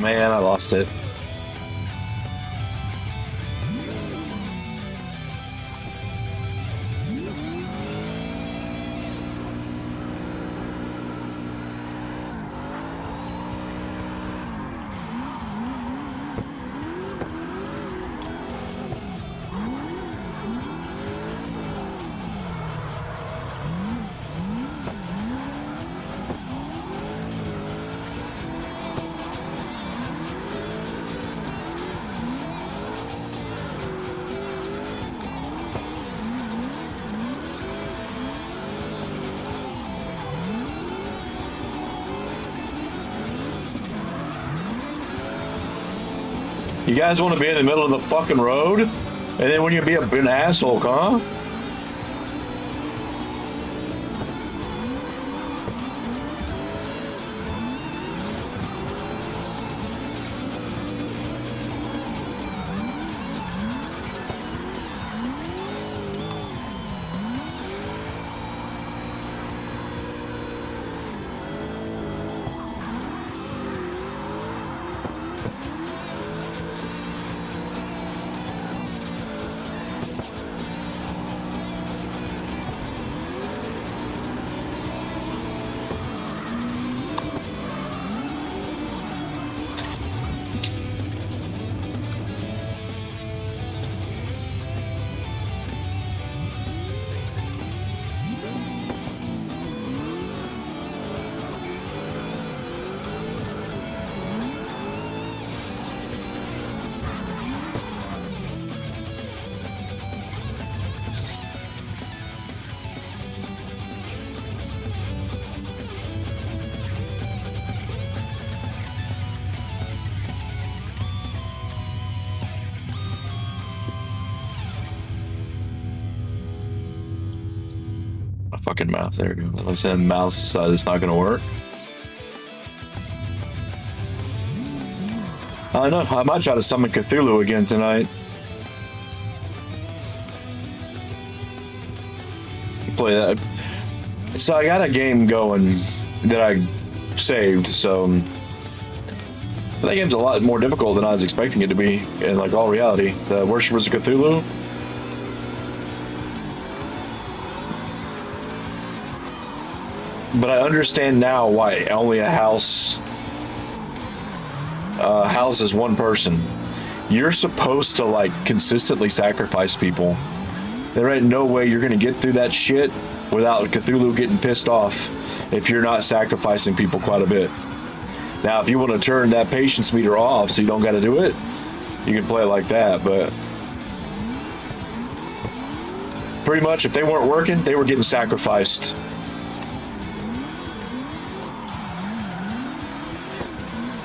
Man, I lost it. You guys want to be in the middle of the fucking road? And then when you be an asshole, huh? fucking mouse. There we go. I said mouse decided it's not gonna work. I know. I might try to summon Cthulhu again tonight. Play that. So I got a game going that I saved. So that game's a lot more difficult than I was expecting it to be. In like all reality, the Worshippers of Cthulhu. But I understand now why only a house houses one person. You're supposed to like consistently sacrifice people. There ain't no way you're gonna get through that shit without Cthulhu getting pissed off if you're not sacrificing people quite a bit. Now, if you want to turn that patience meter off so you don't got to do it, you can play it like that. But pretty much, if they weren't working, they were getting sacrificed.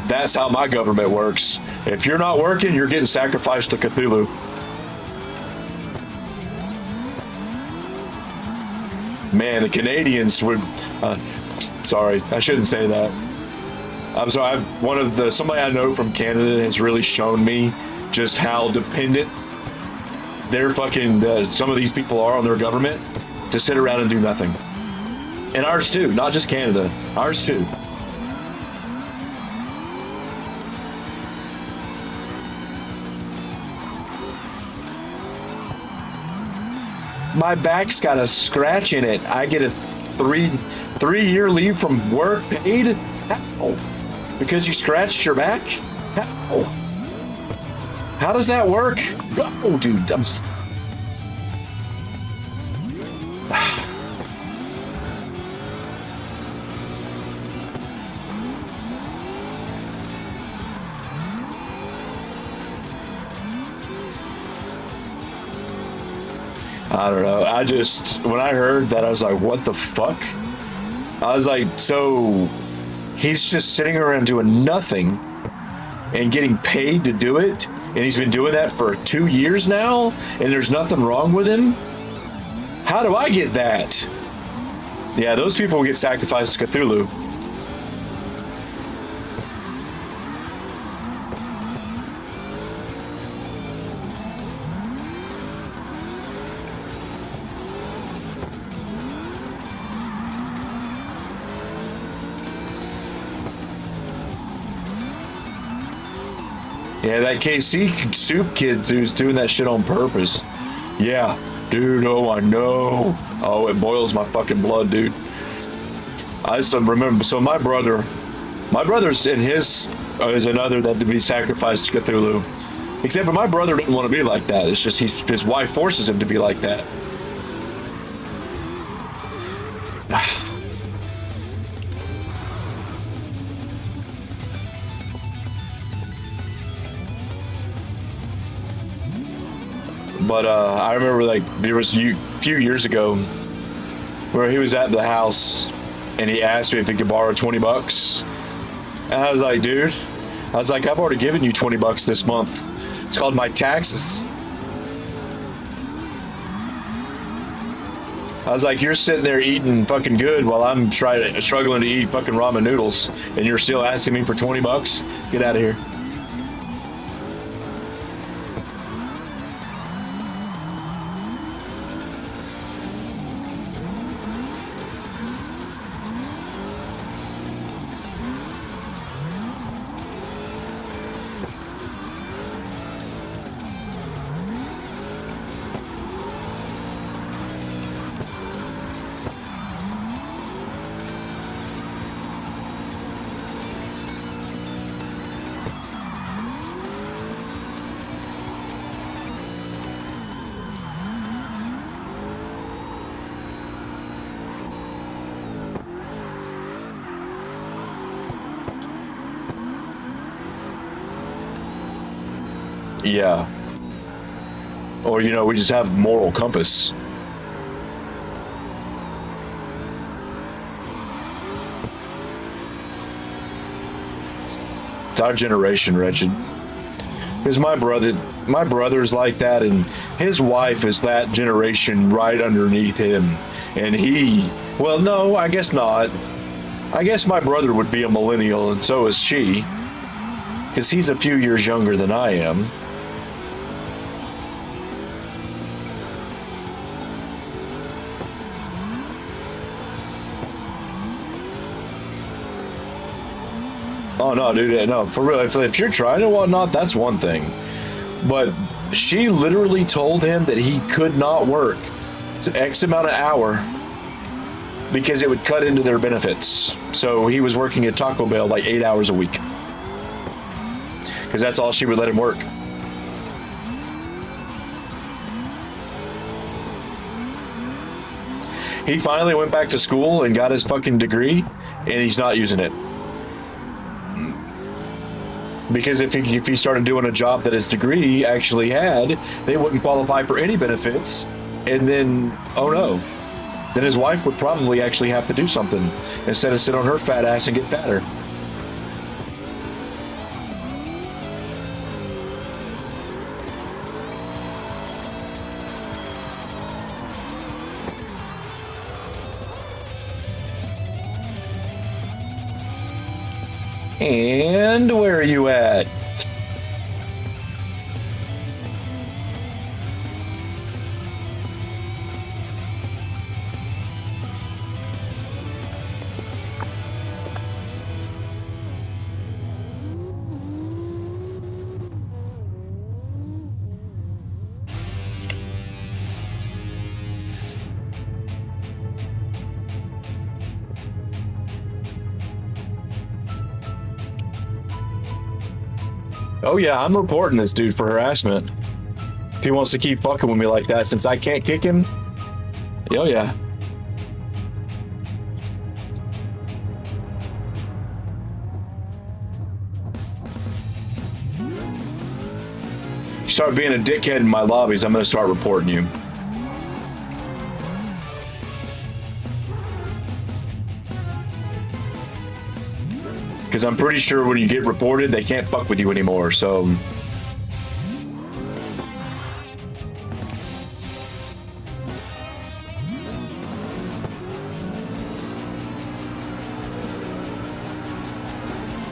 That's how my government works. If you're not working, you're getting sacrificed to Cthulhu. Man, the Canadians would. Sorry, I shouldn't say that. I'm sorry. Somebody I know from Canada has really shown me just how dependent their fucking some of these people are on their government to sit around and do nothing. And ours too, not just Canada. Ours too. My back's got a scratch in it. I get a three-year leave from work paid? How? Because you scratched your back? How? How does that work? Oh, dude, I don't know. When I heard that, I was like, what the fuck? I was like, so he's just sitting around doing nothing and getting paid to do it? And he's been doing that for 2 years now? And there's nothing wrong with him? How do I get that? Yeah, those people will get sacrificed to Cthulhu. Yeah, that KC soup kid who's doing that shit on purpose. Yeah, dude, oh, I know. Oh, it boils my fucking blood, dude. I still remember, so my brother's in his is another that to be sacrificed to Cthulhu. Except for my brother didn't want to be like that. It's just his wife forces him to be like that. But I remember like there was a few years ago where he was at the house and he asked me if he could borrow $20. And I was like, dude, I've already given you $20 this month. It's called my taxes. I was like, you're sitting there eating fucking good while I'm struggling to eat fucking ramen noodles, and you're still asking me for $20? Get out of here. Yeah. Or, we just have moral compass. It's our generation, wretched. Because my brother's like that, and his wife is that generation right underneath him. And well, no, I guess not. I guess my brother would be a millennial, and so is she, because he's a few years younger than I am. Oh no, dude, no, for real. If you're trying and whatnot, that's one thing. But she literally told him that he could not work X amount of hour because it would cut into their benefits. So he was working at Taco Bell like 8 hours a week because that's all she would let him work. He finally went back to school and got his fucking degree, and he's not using it. Because if he started doing a job that his degree actually had, they wouldn't qualify for any benefits. And then, oh no, then his wife would probably actually have to do something instead of sit on her fat ass and get fatter. And where are you at? Oh yeah, I'm reporting this dude for harassment. If he wants to keep fucking with me like that, since I can't kick him. Oh yeah. You start being a dickhead in my lobbies, I'm gonna start reporting you. Because I'm pretty sure when you get reported, they can't fuck with you anymore, so...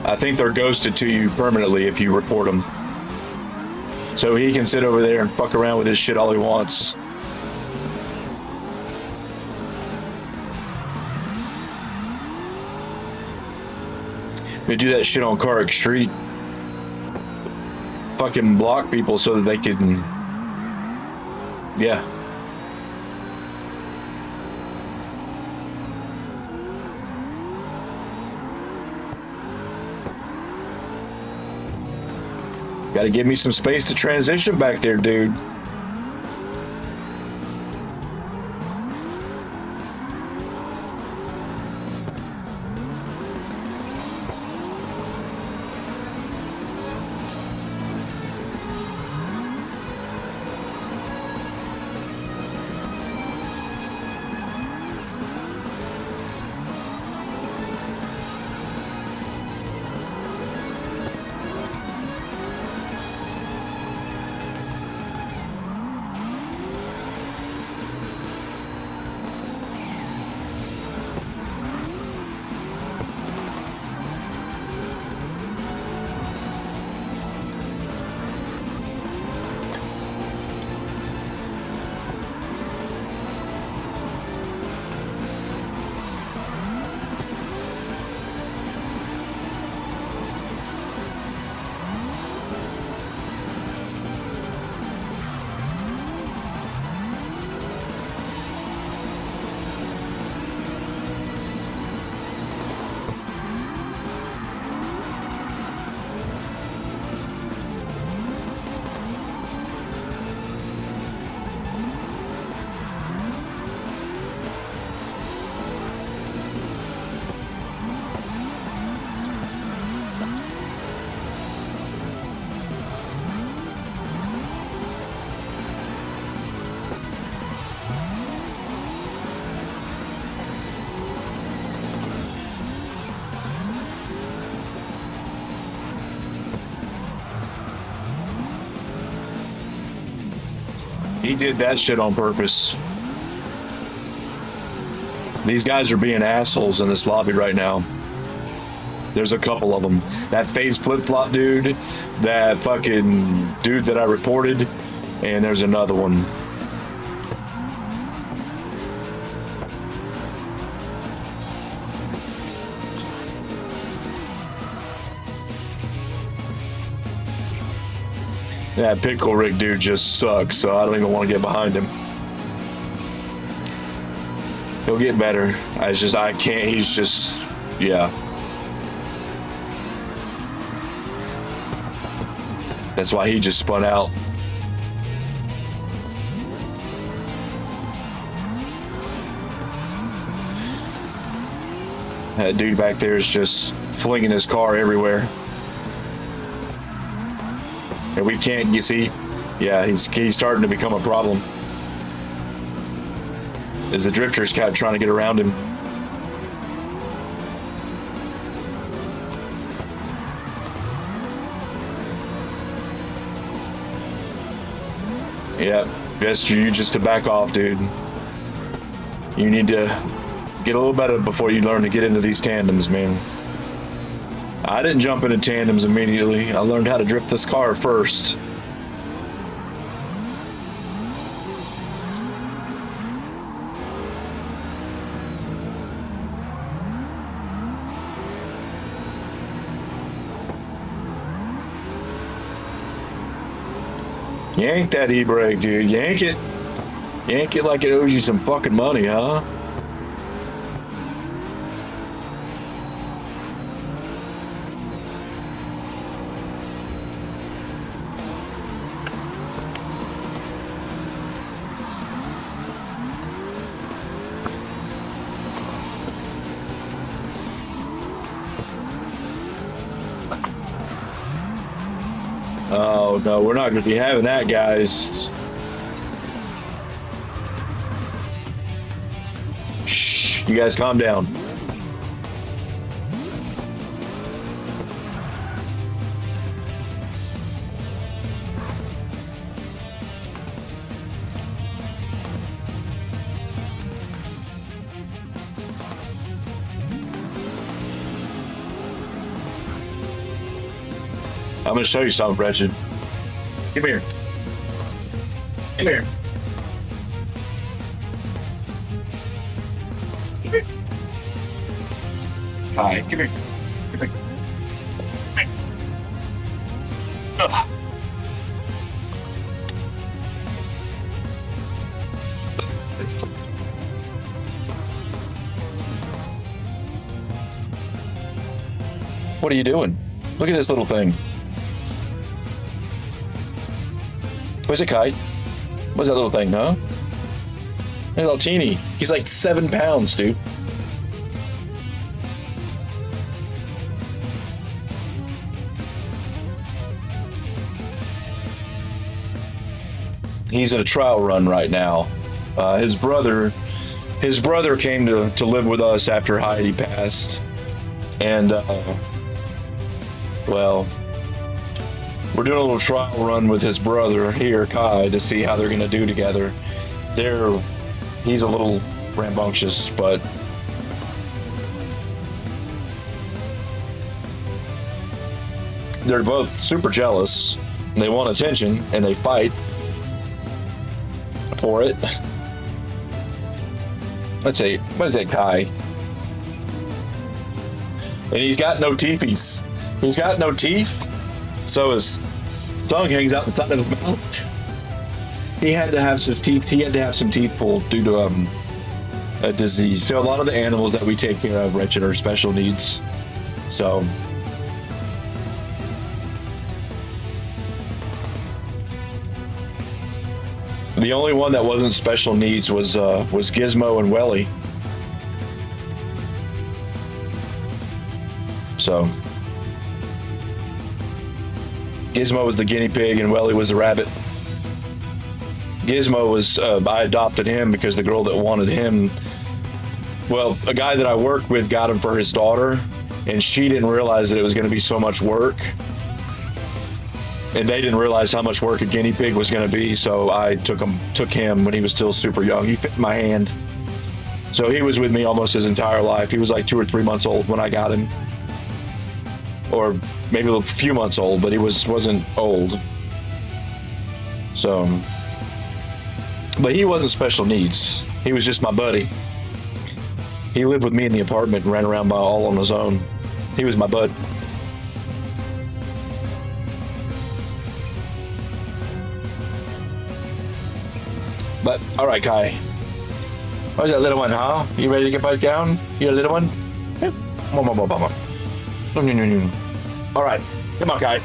I think they're ghosted to you permanently if you report them. So he can sit over there and fuck around with his shit all he wants. They do that shit on CarX Street. Fucking block people so that they can... Yeah. Gotta give me some space to transition back there, dude. He did that shit on purpose. These guys are being assholes in this lobby right now. There's a couple of them. That phase flip-flop dude, that fucking dude that I reported, and there's another one. That pickle Rick dude just sucks, so I don't even want to get behind him. He'll get better. I can't, he's just, yeah. That's why he just spun out. That dude back there is just flinging his car everywhere. And we can't, you see? Yeah, he's starting to become a problem. As the drifter's kind of trying to get around him. Yeah, best you just to back off, dude. You need to get a little better before you learn to get into these tandems, man. I didn't jump into tandems immediately. I learned how to drift this car first. Yank that e-brake, dude. Yank it. Yank it like it owes you some fucking money, huh? Oh, no, we're not going to be having that, guys. Shh, you guys calm down. I'm going to show you something, Wretched. Come here. Come here. Come here. Hi, come here. Come here. Come here. Ugh. What are you doing? Look at this little thing. Where's it, Kai? What's that little thing, huh? Hey, little teeny. He's like 7 pounds, dude. He's at a trial run right now. His brother came to live with us after Heidi passed, and well, we're doing a little trial run with his brother here, Kai, to see how they're going to do together. He's a little rambunctious, but they're both super jealous. They want attention, and they fight for it. What is that, Kai? And he's got no teethies. He's got no teeth, so his tongue hangs out the side of his mouth. He had to have his teeth. He had to have some teeth pulled due to a disease. So a lot of the animals that we take care of, Wretched, are special needs. So the only one that wasn't special needs was Gizmo and Welly. So Gizmo was the guinea pig and Welly was the rabbit. Gizmo was, I adopted him because the girl that wanted him, well, a guy that I worked with got him for his daughter, and she didn't realize that it was going to be so much work. And they didn't realize how much work a guinea pig was going to be, so I took him when he was still super young. He fit in my hand. So he was with me almost his entire life. He was like 2 or 3 months old when I got him, or maybe a few months old, but he wasn't old. So, but he wasn't special needs. He was just my buddy. He lived with me in the apartment and ran around by all on his own. He was my bud. But all right, Kai. Where's that little one, huh? You ready to get back down? You a little one? Yeah. All right, come on, Kai.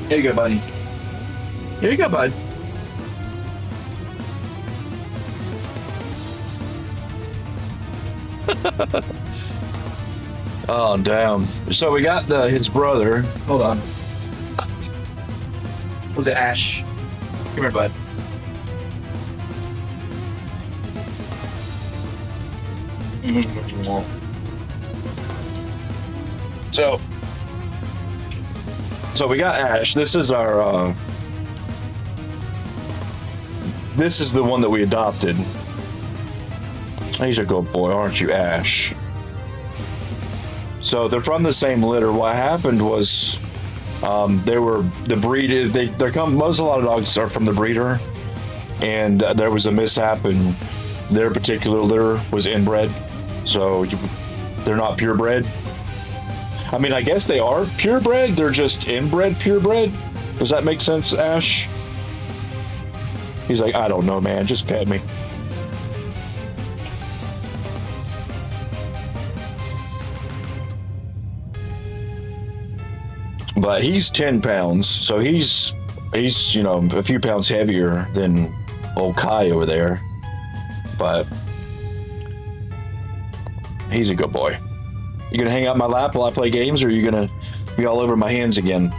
Here you go, buddy. Here you go, bud. Oh, damn. So we got his brother. Hold on. Was it Ash? Come here, bud. So we got Ash. This is our this is the one that we adopted. He's a good boy, aren't you, Ash? So they're from the same litter. What happened was they were the breed. Most a lot of dogs are from the breeder, and there was a mishap, and their particular litter was inbred. So they're not purebred. I mean, I guess they are purebred. They're just inbred purebred. Does that make sense, Ash? He's like, I don't know, man. Just pet me. But he's 10 pounds, so he's you know, a few pounds heavier than old Kai over there. But he's a good boy. You gonna hang out in my lap while I play games, or are you gonna be all over my hands again?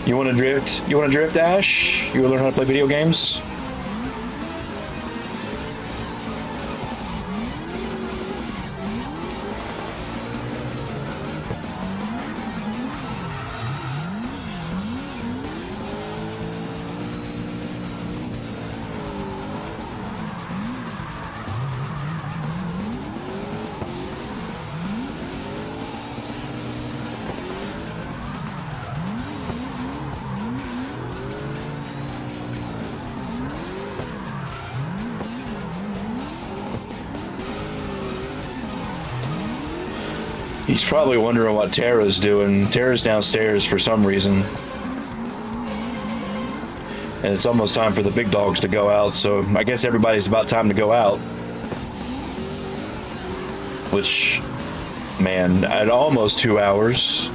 You wanna drift? You wanna drift, Ash? You wanna learn how to play video games? He's probably wondering what Tara's doing. Tara's downstairs for some reason. And it's almost time for the big dogs to go out, so I guess everybody's about time to go out. Which, man, at almost 2 hours.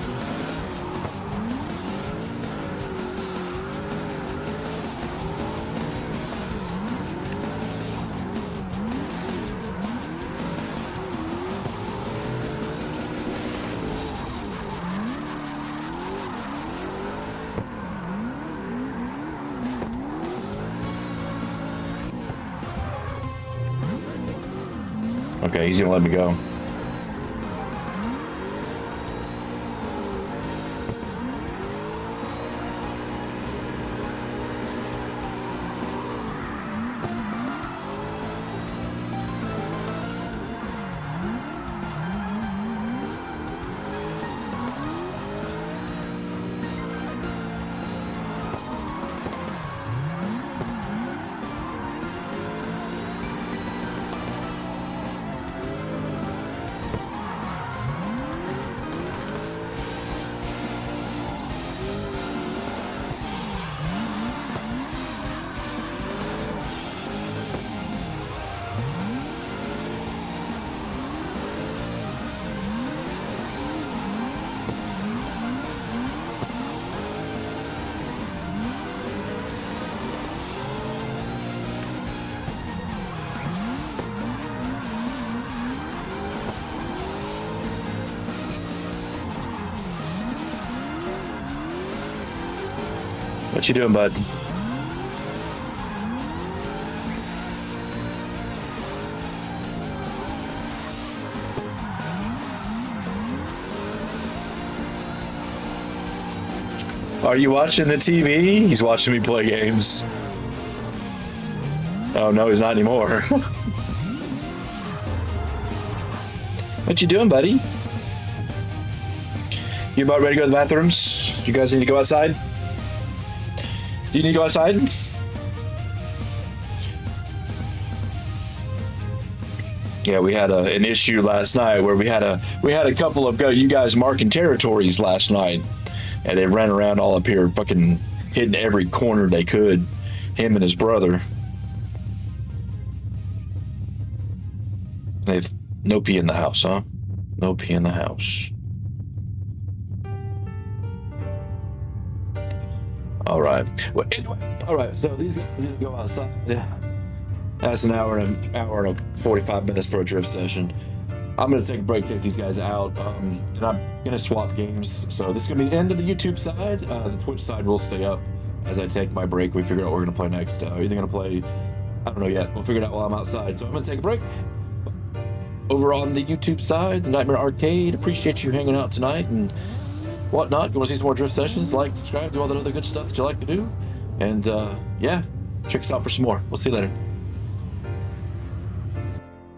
Okay, he's gonna let me go. What you doing, bud? Are you watching the TV? He's watching me play games. Oh no, he's not anymore. What you doing, buddy? You about ready to go to the bathrooms? You guys need to go outside? Do you need to go outside? Yeah, we had an issue last night where we had a couple of you guys marking territories last night, and they ran around all up here, fucking hitting every corner they could. Him and his brother. They've no pee in the house, huh? No pee in the house. All right. Well, anyway, all right. So these guys need to go outside. Yeah. That's an hour and 45 minutes for a drift session. I'm gonna take a break, take these guys out, and I'm gonna swap games. So this is gonna be the end of the YouTube side. The Twitch side will stay up as I take my break. We figure out what we're gonna play next. Either gonna play, I don't know yet. We'll figure it out while I'm outside. So I'm gonna take a break. Over on the YouTube side, the Nightmare Arcade. Appreciate you hanging out tonight and whatnot. You want to see some more drift sessions? Like, subscribe, do all that other good stuff that you like to do. And yeah, check us out for some more. We'll see you later.